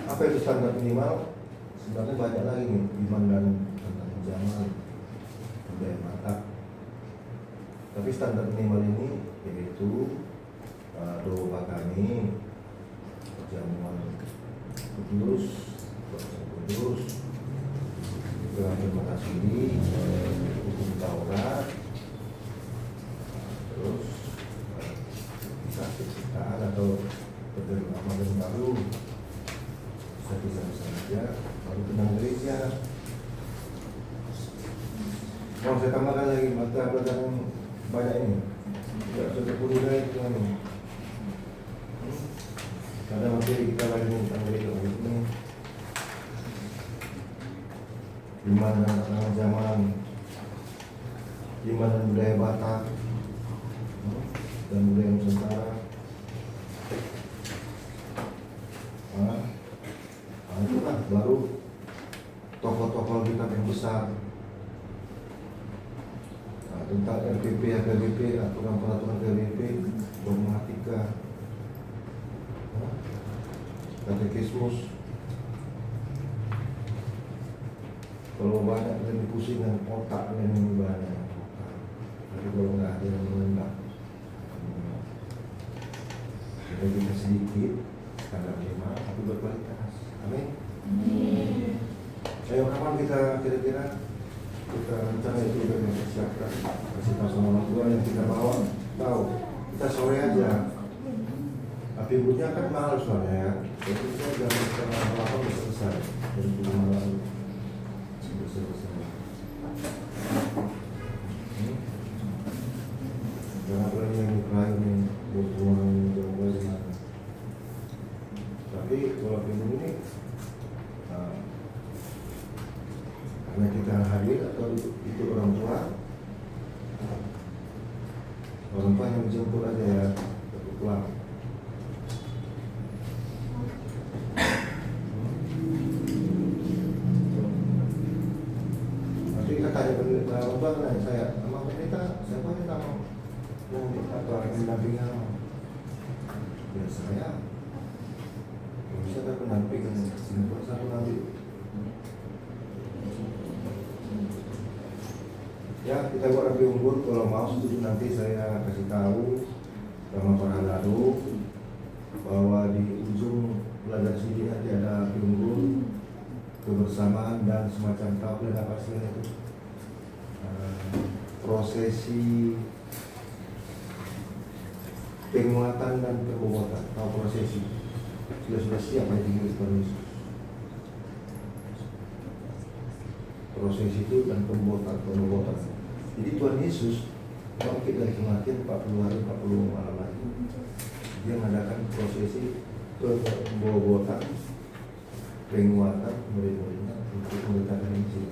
Apa itu standar minimal? Sebenarnya banyak lagi nih, iman dan zaman, budaya mata. Tapi standar minimal ini yaitu doa kami, perjamuan kudus, doa terima kasih, hukum Taurat, terus kisah ciptaan atau perjalanan amal baru, bisa saja, baru tentang gereja. Mau saya tambahkan lagi mata pelajaran banyak ini, tidak sudah puluh itu ini. Ada materi kita lagi tentang gereja ini. Iman dan tantangan zaman, iman dan budaya Batak, dan budaya Nusantara. Itu kan baru tokoh-tokoh kita yang besar. Tentang RPP, KBP, aturan-peraturan KBP, dogmatika, katekismus. Kalau banyak lebih pusing dengan otak yang banyak. Tapi kalau nggak ada yang mengendap, kita bisa sedikit, standar 5, tapi berkualitas. Amin. Ayo kapan kita kira-kira kita rencana itu kita siapkan, kasih tahu sama orang tua yang kita bawa, tahu kita sore aja. Api unggunnya kan mahal soalnya ya, jadi kita jangan setengah 8 udah selesai, dari bulan lalu sudah selesai. Jangan lagi yang terakhir nih, hubungan jomblo gimana. Tapi kalau api unggun ini karena kita hadir atau itu orang tua yang menjemput aja ya, pulang. Nanti kita tanya pendeta orang tua kan saya sama pendeta, siapa yang tahu yang atau yang mendampingnya? Ya saya. Bisa ada pendamping satu nanti. Ya, kita buat api unggun. Kalau mau setuju nanti saya kasih tahu sama para lalu bahwa di ujung belajar sini nanti ada api unggun, kebersamaan dan semacam tahu apa sih itu prosesi penguatan dan perbuatan. Tahu prosesi sudah siap yang tinggal di Tuhan Yesus. Prosesi itu dan pembuatan. Jadi Tuhan Yesus bangkit dari kematian 40 hari 40 malam lagi. Dia mengadakan prosesi pembuatan, penguatan murid-muridnya untuk memberitakan Injil.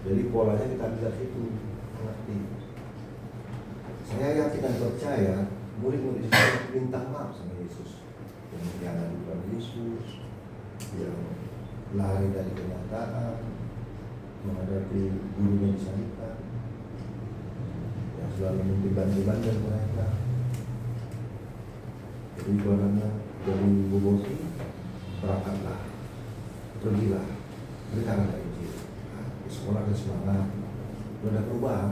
Jadi polanya kita lihat itu mengerti. Saya yakin dan percaya murid-murid itu minta maaf sama Yesus. Yang mengkhianati Tuhan Yesus, yang lari dari kenyataan, menghadapi gurunya disalibkan, yang selalu mimpi bandel-bandel mereka. Jadi ibaratnya dari boboti, berangkatlah, pergilah, beritakanlah Injil. Di sekolah ada semangat, ada perubahan.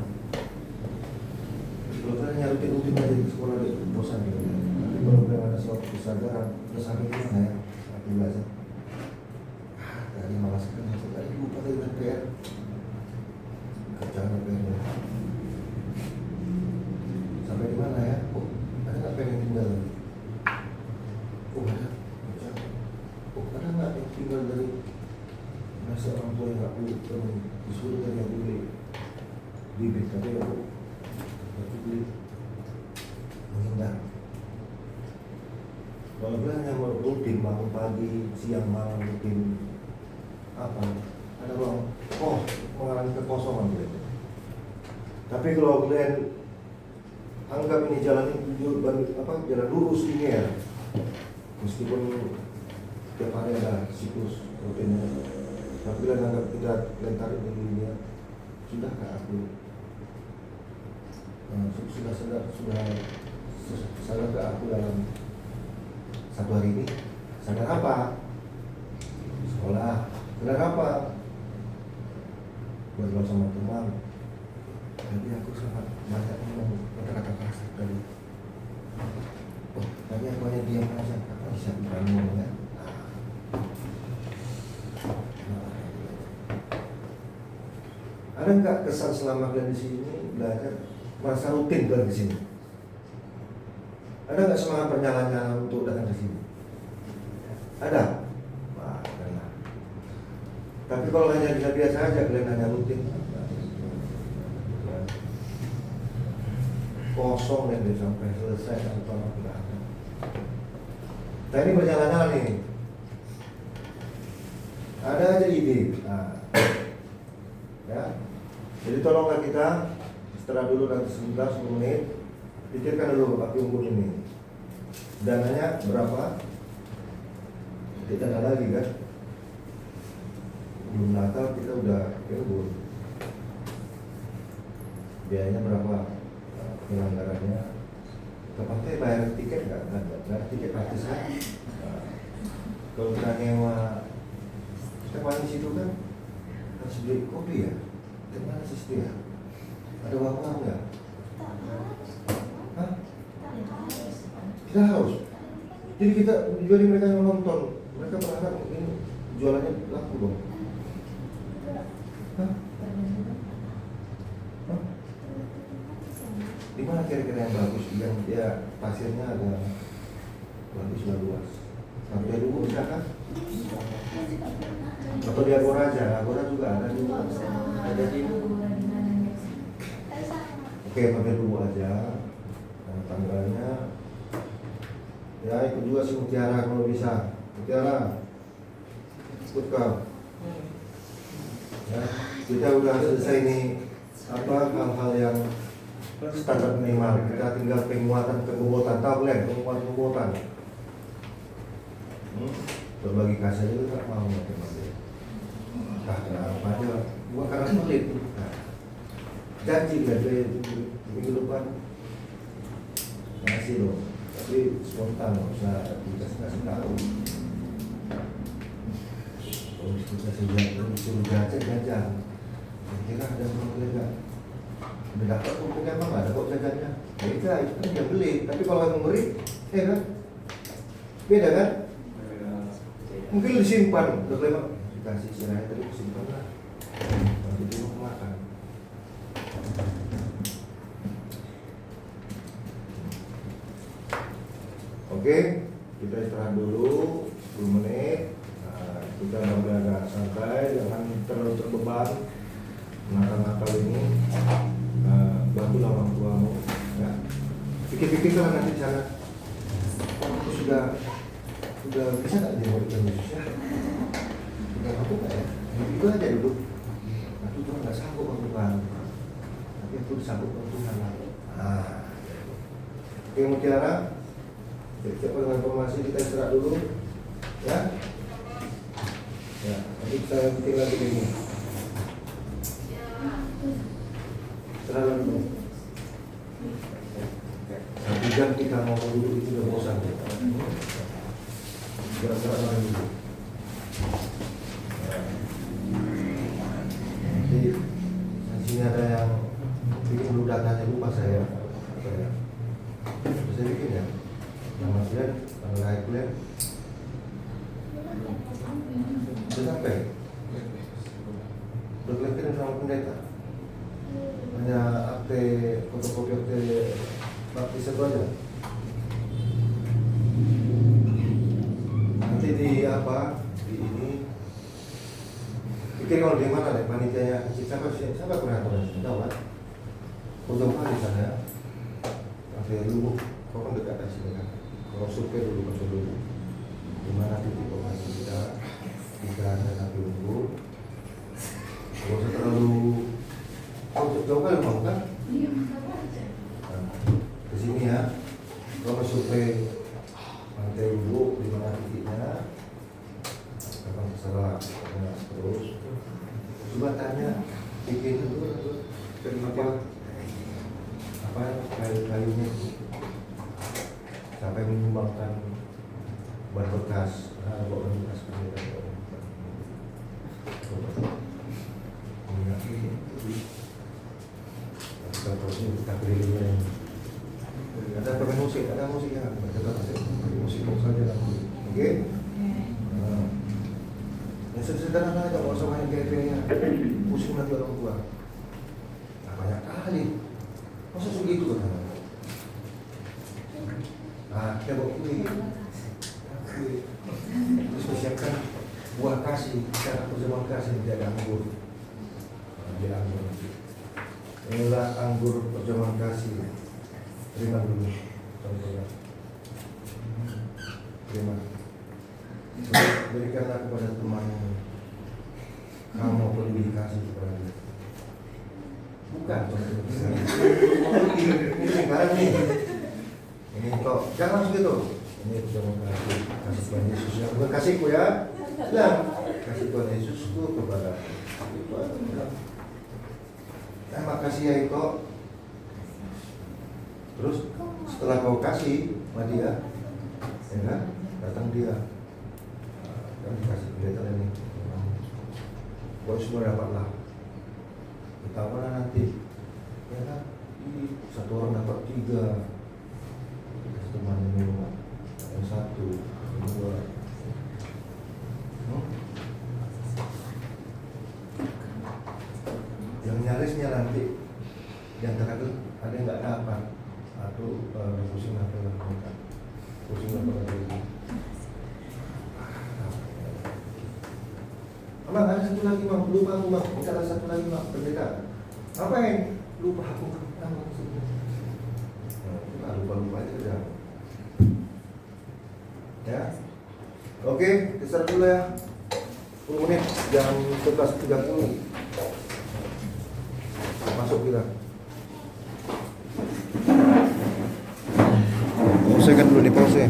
Kalau kita nyarutin ujung aja di sekolah ada bosan gitu. Tapi kalau udah ada suatu kesadaran, terus sampai gimana ya? Aku belajar. Tadi malas kan, tadi lupa dengan PR. Kerjaan PR. Sampai di mana ya? Oh, ada nggak pengen tinggal? Oh ada. Oh ada nggak yang tinggal dari masa orang tua yang nggak boleh disuruh dari yang boleh? bibit, tapi aku beli menghindar. Kalau gue hanya rutin bangun pagi, siang malam rutin apa? Ada orang, mengalami kekosongan gitu. Tapi kalau kalian anggap ini jalan jalan lurus ini ya, meskipun tiap hari ada siklus rutinnya, tapi kalian anggap tidak kalian tarik di dunia, sudahkah aku sadarkah aku dalam satu hari ini? Sadar apa? Sekolah. Sadar apa? Bergaul sama teman. Jadi aku sangat banyak ngomong kata-kata kasar tadi. Tadi aku hanya diam aja. Apa bisa berani ngomongnya? Ada nggak kesan selama kalian di sini belajar merasa rutin kalian di sini? Ada nggak semangat bernyala-nyala untuk datang ke sini? Ada? Wah, ada. Tapi kalau hanya biasa aja, kalian hanya rutin, kosong dan sampai selesai tanpa tidak ada. Nah ini bernyala-nyala nih. Ada aja ide. Nah, ya. Jadi tolonglah kita setelah dulu nanti 10 menit. Pikirkan dulu api unggun ini. Dananya berapa? Kita ada lagi kan? Belum Natal kita udah unggun. Biayanya berapa? Penyelenggaranya. Tepatnya bayar tiket nggak? Bayar tiket gratis kan? Kalau kita nyewa, kita paling situ kan harus beli kopi ya. Gimana sih dia? Ada uang nggak? Hah? Tidak harus. Jadi kita jualin mereka yang nonton, mereka berharap ini jualannya laku dong. Hah? Hah? Di mana kira-kira yang bagus, yang dia pasirnya agak bagus luas? Sampai dulu bisa kan? Atau di Agora aja, Agora juga ada di Oke, pakai dulu aja. Nah, tanggalnya ya ikut juga si Mutiara kalau bisa. Mutiara ikut kau. Ya, kita udah selesai nih hal-hal yang standar minimal. Kita tinggal penguatan pembobotan, tablet penguatan. Berbagi kasih juga tak mau teman-teman. Kenapa aja? Gua karena sulit. Janji dari minggu depan ngasih loh, tapi spontan nggak usah dikasih tahu. Kalau dikasih disuruh jajan, kira ada orang beli nggak? Udah dapat pokoknya emang nggak ada kok jajannya. Beda itu kan dia beli, tapi kalau yang memberi, kan beda kan? Mungkin disimpan, udah lewat dikasih sirahnya tadi simpan lah, nanti dia mau makan. Oke, kita istirahat dulu 10 menit. Nah, kita mulai agak santai, jangan terlalu terbeban. Natal ini, bantulah orang tuamu. Ya. Pikir-pikirlah nanti cara. Aku sudah bisa nggak dia mau Yesus ya? Udah aku nggak ya? Itu aja dulu. Aku tuh nggak sanggup untuk Tuhan, tapi aku sanggup untuk Tuhan. Nah, oke Mutiara. Siapa dengan informasi kita istirahat dulu, ya. Ya, nanti saya bikin lagi ini. Istirahat dulu. 1 jam kita mau duduk itu udah bosan. Gerak-gerak lagi dulu. Nanti sini ada yang bikin dulu datanya lupa saya. Bisa bikin ya. Nama kalian, tanggal lahir kalian sudah sampai? Udah kalian sama pendeta? Hanya akte, fotokopi akte baptis itu aja? Nanti di apa? Di ini pikir kalau di mana deh panitianya? Siapa koordinatornya? Tahu kan? jauh kali sana. Sampai dulu, kau kan dekat dari sini kan. Kalau survei dulu masuk dulu. Di mana titik lokasi kita, iklan dan api unggun. Kalau saya terlalu jauh kali mau kan? Nah, ke sini ya. Kalau survei pantai dulu di mana titiknya, memang terserah. Nah, terus coba tanya titik itu kenapa apa kayu-kayunya itu sampai menyumbangkan ban bekas, bawa bekas minyak ini. Kita kelilingnya. Ada pakai musik, ada musik ya, kita pakai musik saja lah. Oke? Yang sederhana aja, nggak usah banyak gaya-gayanya. Pusing nanti orang tua. Nah, banyak kali. Masa segitu kan? Nah, kita bawa kuih. Terus persiapkan buah kasih, cara perjamuan kasih tidak ada anggur. Dia anggur. Inilah anggur perjamuan kasih. Terima dulu, contohnya. Terima. Berikanlah kepada temanmu. Kamu perlu dikasih kepada dia. Bukan, ini sekarang nih. Ini kok, jangan langsung gitu. Ini perjamuan kasih, kasih Tuhan Yesus. Yang bukan kasihku ya, bilang kasih Tuhan Yesusku kepada itu. Terima kasih ya itu. Terus setelah kau kasih sama dia, ya kan? Datang dia, kan dikasih pendeta ini. Kau semua dapatlah. Kita mana nanti, ya kan? Satu orang dapat 3, teman minum, yang 1, 2. Yang nyarisnya nanti, yang terakhir ada yang nggak dapat. Atau pusing apa mereka, pusing apa lagi. Mak, ada satu lagi mak, lupa aku mak, ada satu lagi mak, berbeda. Apa yang lupa aku? Lupa aja udah. Ya, oke, kita dulu ya. 10 menit, jam 11.30 masuk kita. Saya kan dulu nih pause.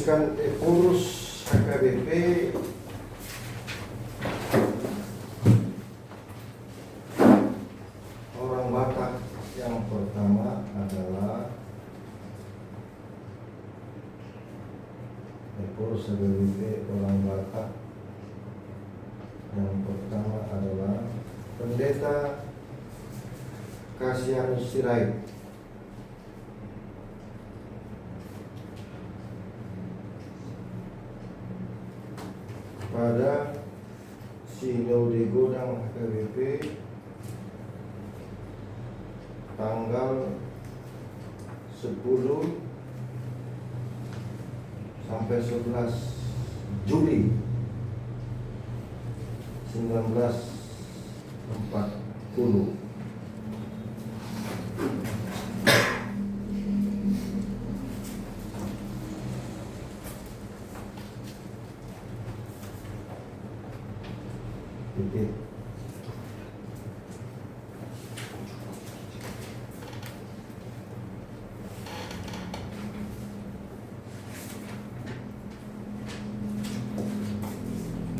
menuliskan pengurus HKBP orang Batak. Yang pertama adalah pengurus HKBP orang Batak. Yang pertama adalah Pendeta Kasianus Sirait. Pada Sinode Godang HKBP tanggal 10 sampai 11 Juli 1940. Titik.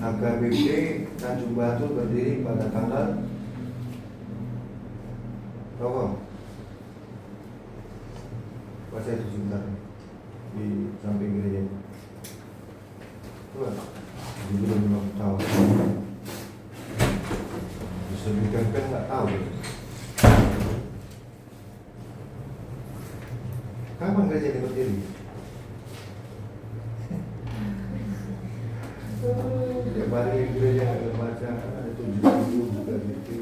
HKBP Tanjung Batu berdiri pada tanggal berapa? Baca itu sebentar di samping gereja. Coba, belum tahu. Disebutkan kan nggak tahu. Kapan gereja ini berdiri? Setiap hari gereja yang baca ada 70 juga gitu.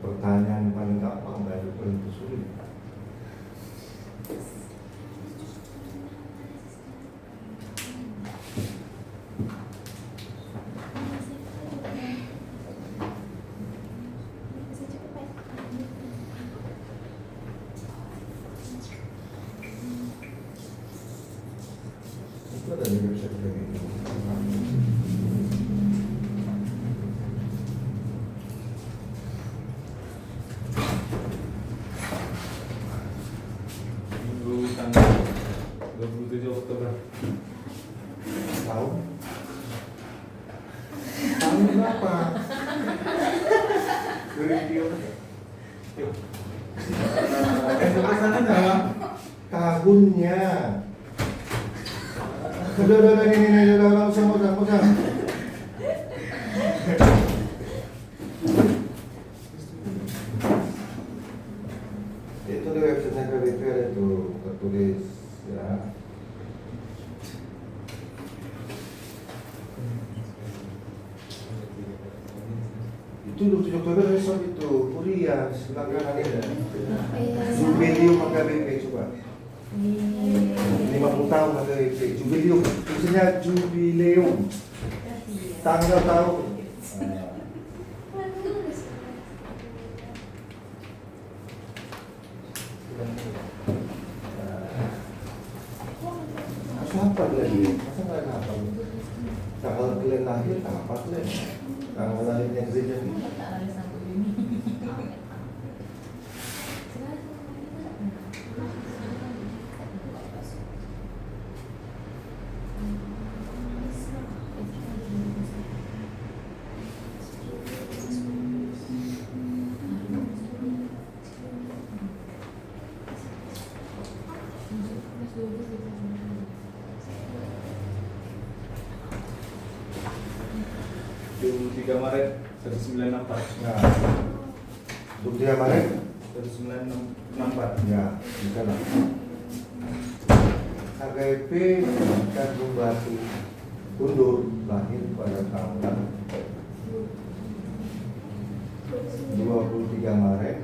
Pertanyaan paling gampang dari paling sulit. Itu ada di website ini. Minggu tanggal 27 Oktober. Tahun? Tahun berapa? Video. Tahunnya. Udah, ini, usah. Itu di website HKBP ada tuh tertulis ya. Itu 27 Oktober besok itu kuliah sebelah kanan ini. Jubileum HKBP coba. 50 tahun HKBP Jubileum, tulisannya Jubileum. Tanggal tahun. Harus apa lagi? Masa nggak hafal? Tanggal kalian lahir apa kalian? Tanggal lahirnya gereja ini. Maret 1964. Nah, 23 Maret 1964. ya, bisa lah. HKBP Tanjung Batu Undur lahir pada tanggal 23 Maret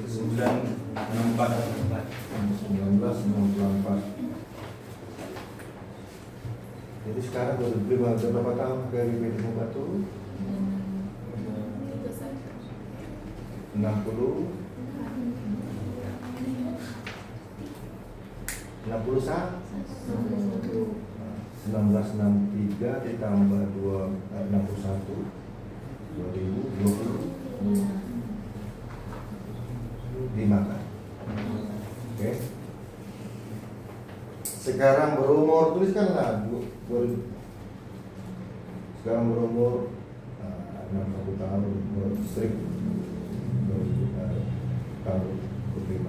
1964. Jadi sekarang berapa tahun HKBP Tanjung Batu? 60 1963 ditambah 61 2020 5 kan? sekarang berumur, tuliskanlah sekarang berumur 61 tahun, strip tahun 25.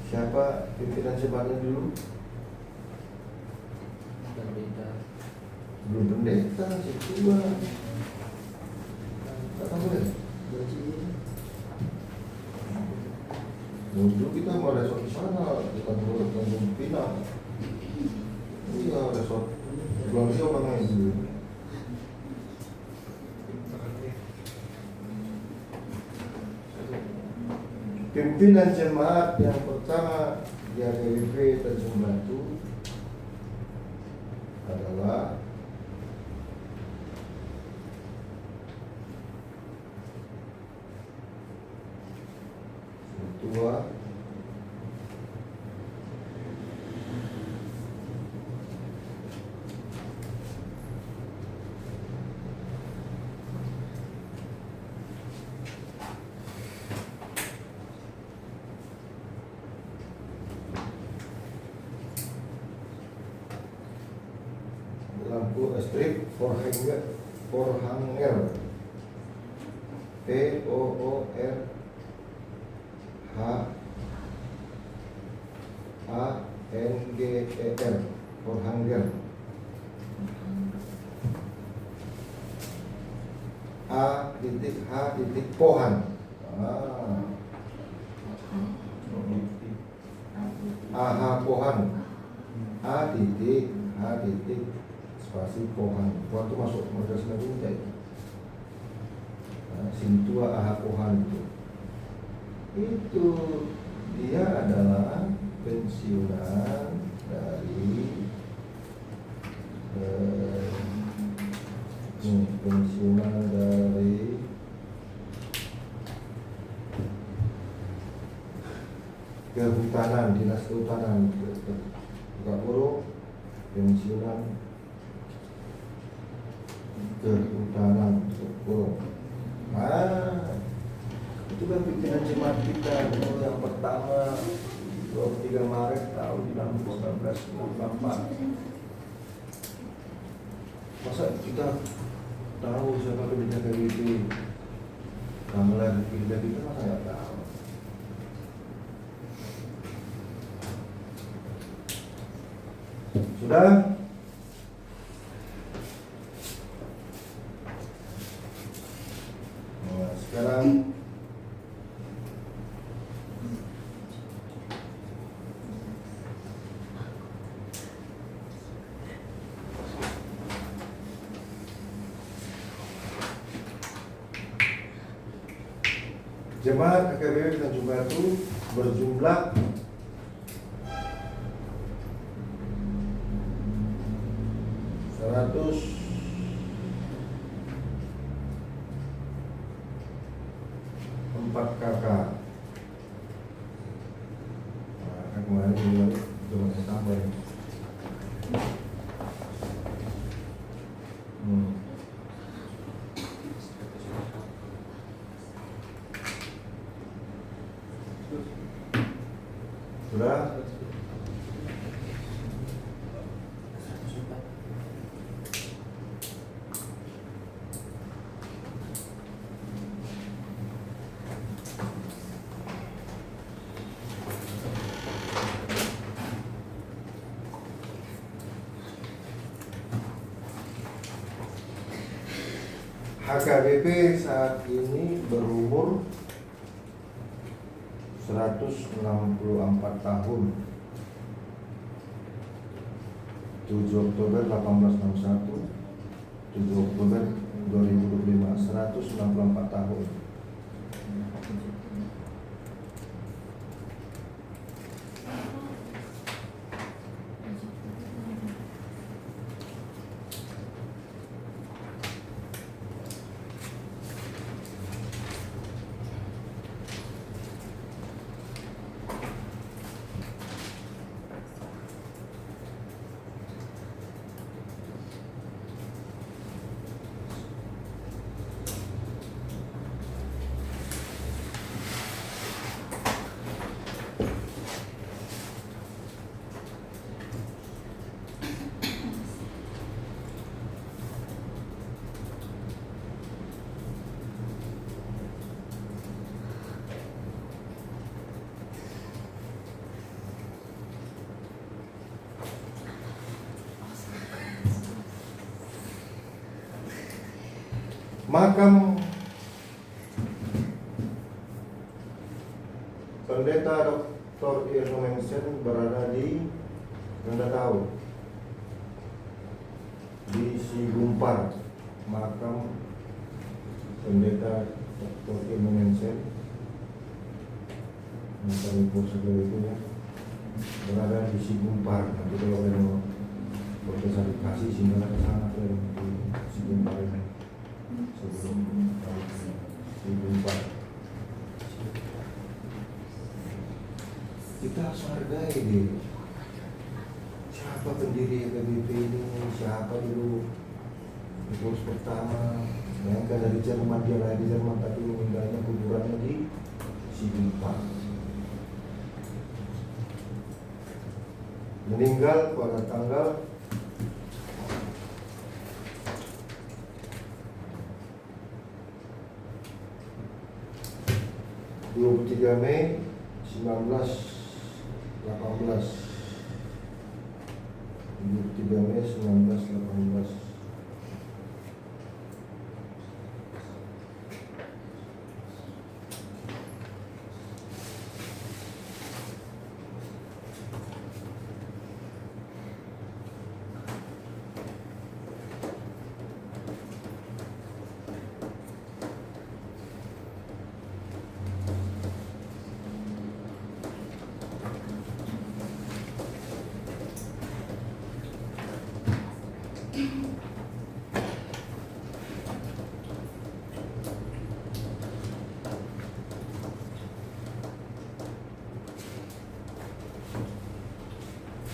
Siapa pimpinan jemaatnya dulu? Belum pendeta, si tua. Tak tahu deh. Dulu kita mau resort di sana, bukan Tanjung Pinang. Iya, resort. Belum dia orangnya dulu. Pimpinan jemaat yang pertama di APWP Tanjung Batu adalah Ketua lampu strip Porhanger, Porhanger, Porhanger. Pohan. Pohan. Spasi Pohan. Waktu masuk Madrasah Nabi Muda itu. Sintua Pohan itu dia adalah pensiunan dari kehutanan, dinas kehutanan, buka burung, pensiunan kehutanan, burung. Itu kan pimpinan jemaat kita yang pertama 23 Maret tahun 1994. Masa kita tahu siapa pimpinan KBP? Tanggal pimpinan kita masa nggak tahu. Sudah? Nah, sekarang jemaat AKBP Tanjung Batu berjumlah 104 kakak. Nah, kemarin juga cuma tambah. Sudah? HKBP saat ini berumur 164 tahun. 7 Oktober 1861, 7 Oktober 2025, 164 tahun. Makam Pendeta Dr. Irno Mensen berada di Rendatau, di Sigumpar. Makam Pendeta Dr. Irno Mensen, makam ibu segala itu ya, berada di Sigumpar. Nanti kalau ada mau berklarifikasi sehingga ke sana ke Sigumpar ini sebelum Sigumpar. Kita harus hargai diri. Siapa pendiri PBB ini? Siapa dulu pengurus pertama? Bayangkan dari Jerman, dia lahir di Jerman tapi meninggalnya kuburannya di Sigumpar. Meninggal pada tanggal 23 Mei 1918. 23 Mei 1918.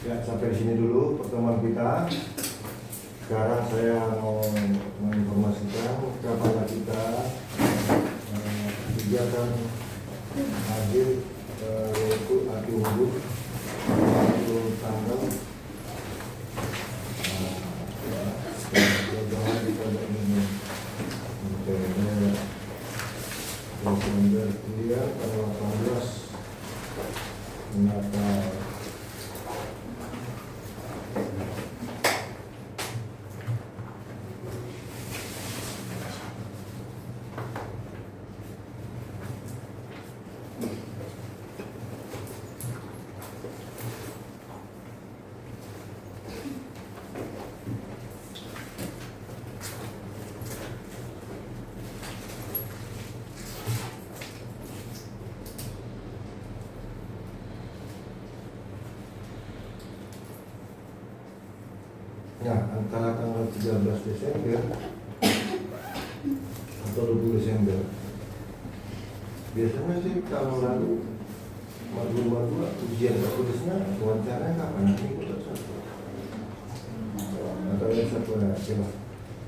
Ya, sampai di sini dulu pertemuan kita. Sekarang saya mau menginformasikan kepada kita kegiatan hadir yaitu api unggun untuk tanggal jangan dikodok ini Desember kuliah pada 18 menata ya, antara tanggal 13 Desember atau 20 Desember. Biasanya sih tahun lalu madu ujian tertulisnya wawancaranya kapan? Minggu atau satu? Atau yang satu ya, coba.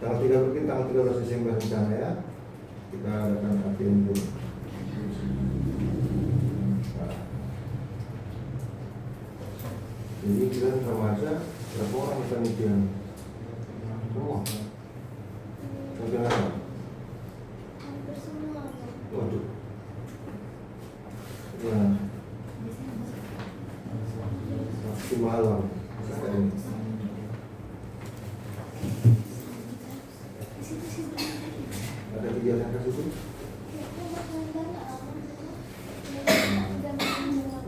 Tanggal 13 Desember rencana ya, kita adakan api unggun. Nah, jadi kita remaja berapa orang penelitian? Semua. Mungkin apa? Waduh. Ya. Pasti malam. Ada kegiatan ke situ?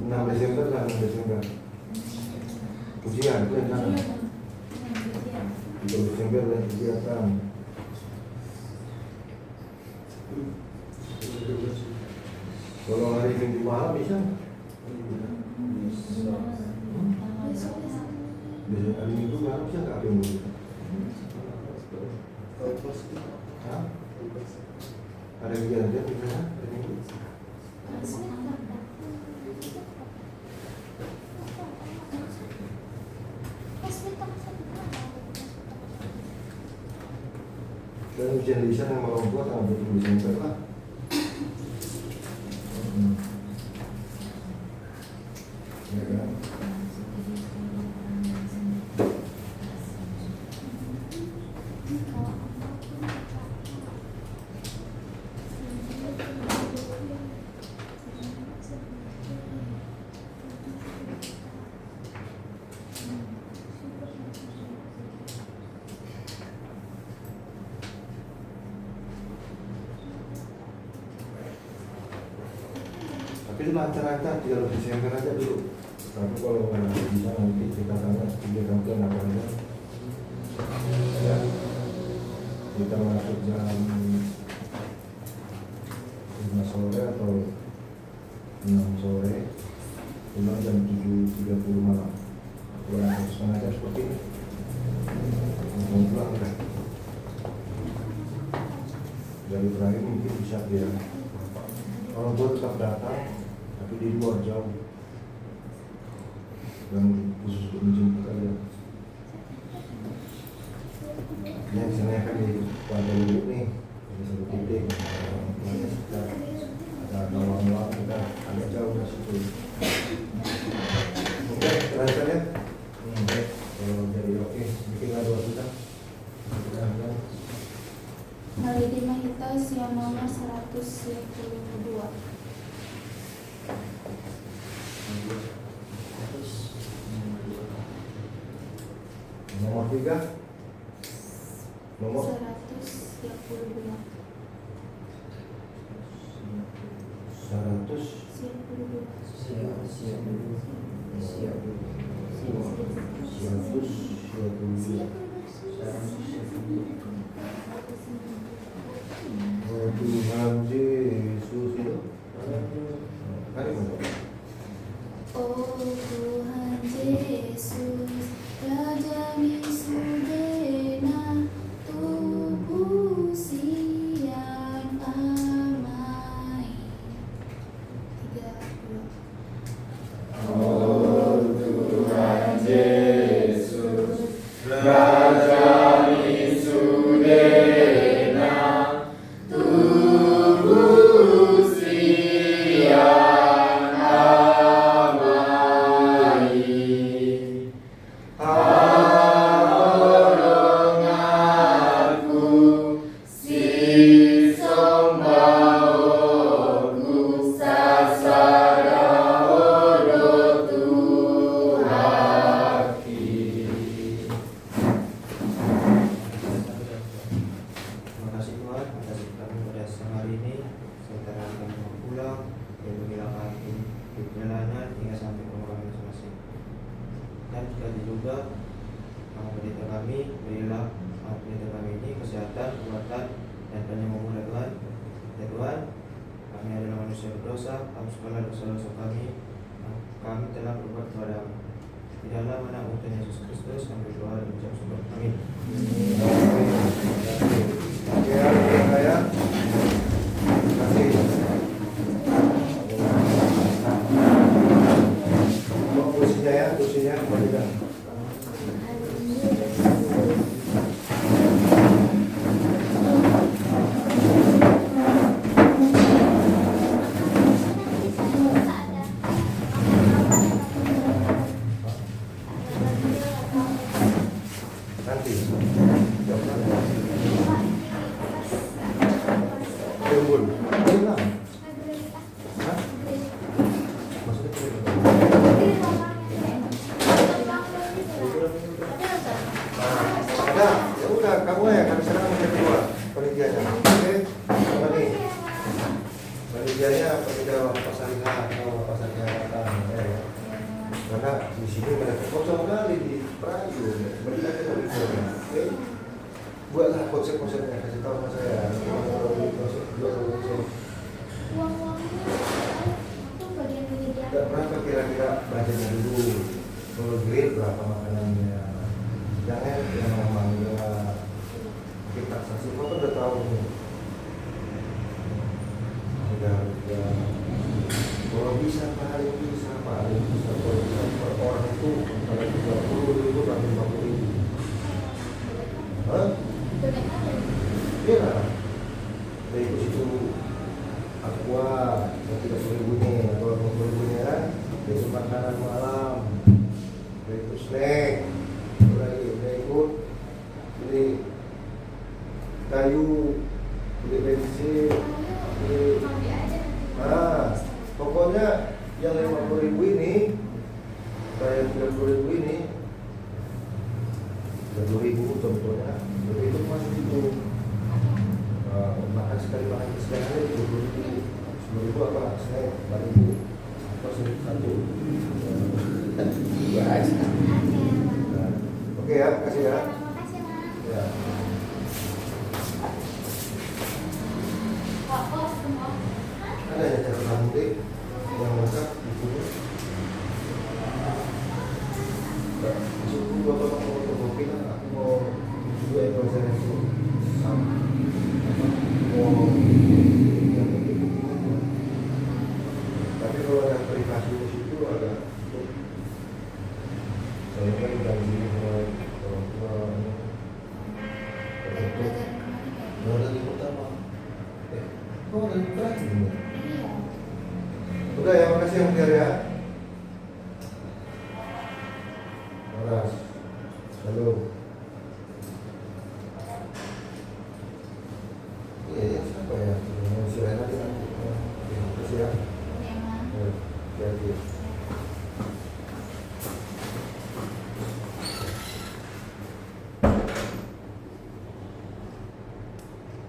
6 Desember lah, 6 Desember. Ujian, itu yang sana. 3 Desember dan kegiatan. Kalau hari Minggu malam bisa? Bisa hari Minggu malam bisa nggak api unggun? Hah? Ada kegiatan di sana hari Minggu? Dan ujian lisan yang orang tua tanggal 20 Desember lah. Ya kan? Tapi itu lancar-lancar 3 Desember aja dulu. Tapi kalau nggak bisa nanti kita tanya 3 tahun apa aja. Ya, kita masuk jam 5 sore atau 6 sore, pulang jam 7.30 malam. Kurang 1,5 jam seperti ini. Mau pulang kan? Dari terakhir mungkin bisa dia orang tua tetap datang, tapi di luar jauh dan khusus untuk menjemput kalian. Yang saya akan di pada dulu nih, ada satu titik, ada lawang-lawang kita agak jauh dari situ. Oke, terasa ya? Oke, kalau jadi oke, bikinlah doa kita. Malidi Mahitas yang nomor 122. Nomor 3, nomor 122. 122. Tuhan Yesus itu hari mana? Oh Tuhan Yesus, Raja Misudena, tubuh siang amai. 30. Oh Tuhan Yesus, Raja Misudena, tubuh siang amai. Tolong aku, si sombaoku sasara oro Tuhaki. Terima kasih Tuhan atas kami pada siang hari ini, sementara kami mau pulang dan menghilangkan di perjalanan hingga sampai ke rumah kami masing-masing. Dan jika diduga pendeta kami, berilah pendeta kami ini kesehatan, kekuatan, dan panjang umur ya Tuhan. Ya Tuhan, kami adalah manusia berdosa, hapuskanlah dosa-dosa kami yang kami telah berbuat kepadamu. Di dalam nama Tuhan Yesus Kristus kami berdoa dan mengucap syukur. Amin. Oke, saya kasih. Kursinya ya, kursinya kembalikan. Nanti. Jam berapa? Timbul. Hilang. Hah? Maksudnya ada, ya udah kamu ya kami serang yang kedua penelitiannya. Oke, apa nih? Penelitiannya panitia pasarnya atau pasarnya ya. Karena di sini mereka kosong kali di Prayu, mereka dari sana. Oke, buatlah konsep-konsepnya, kasih tahu sama saya. Tidak berapa kira-kira budgetnya dulu, kalau grade berapa makanannya. Jangan yang namanya kita saksi, kau udah tahu nih. Udah. Kalau bisa paling bisa kalau bisa per orang itu kalau 30.000 sampai 50.000. Hah? Iya. Dari situ aqua yang 30.000 nih, atau 50.000 nya kan, dari makanan malam, dari itu snack, lagi udah ikut, beli kayu, beli bensin, beli, pokoknya yang 50.000 ini, bayar 30.000 ini, 30.000 contohnya, jadi itu masuk itu. Makan sekali makan sekali 20.000, 10.000 apa snack 4.000. satu. Dua aja. Nah, oke ya, kasih ya. Makasih, Mas. Ya. Kok semua? Ada ya catatan mudik yang lengkap di sini. Masuk dulu bapak mau fotokopi lah. Aku mau juga informasi itu sama. Mau yang itu. Tapi kalau ada privasi di situ ada. Saya kan udah di sini mulai orang tua. Dari pelajaran kemarin ya? Mau dari pertama. Kok dari terakhir? Iya. Udah ya, makasih yang biar ya. Malas. Halo. Iya ya, siapa ya? Mau istirahat nanti. Terima kasih ya. Iya, Mas. Ya, hati-hati.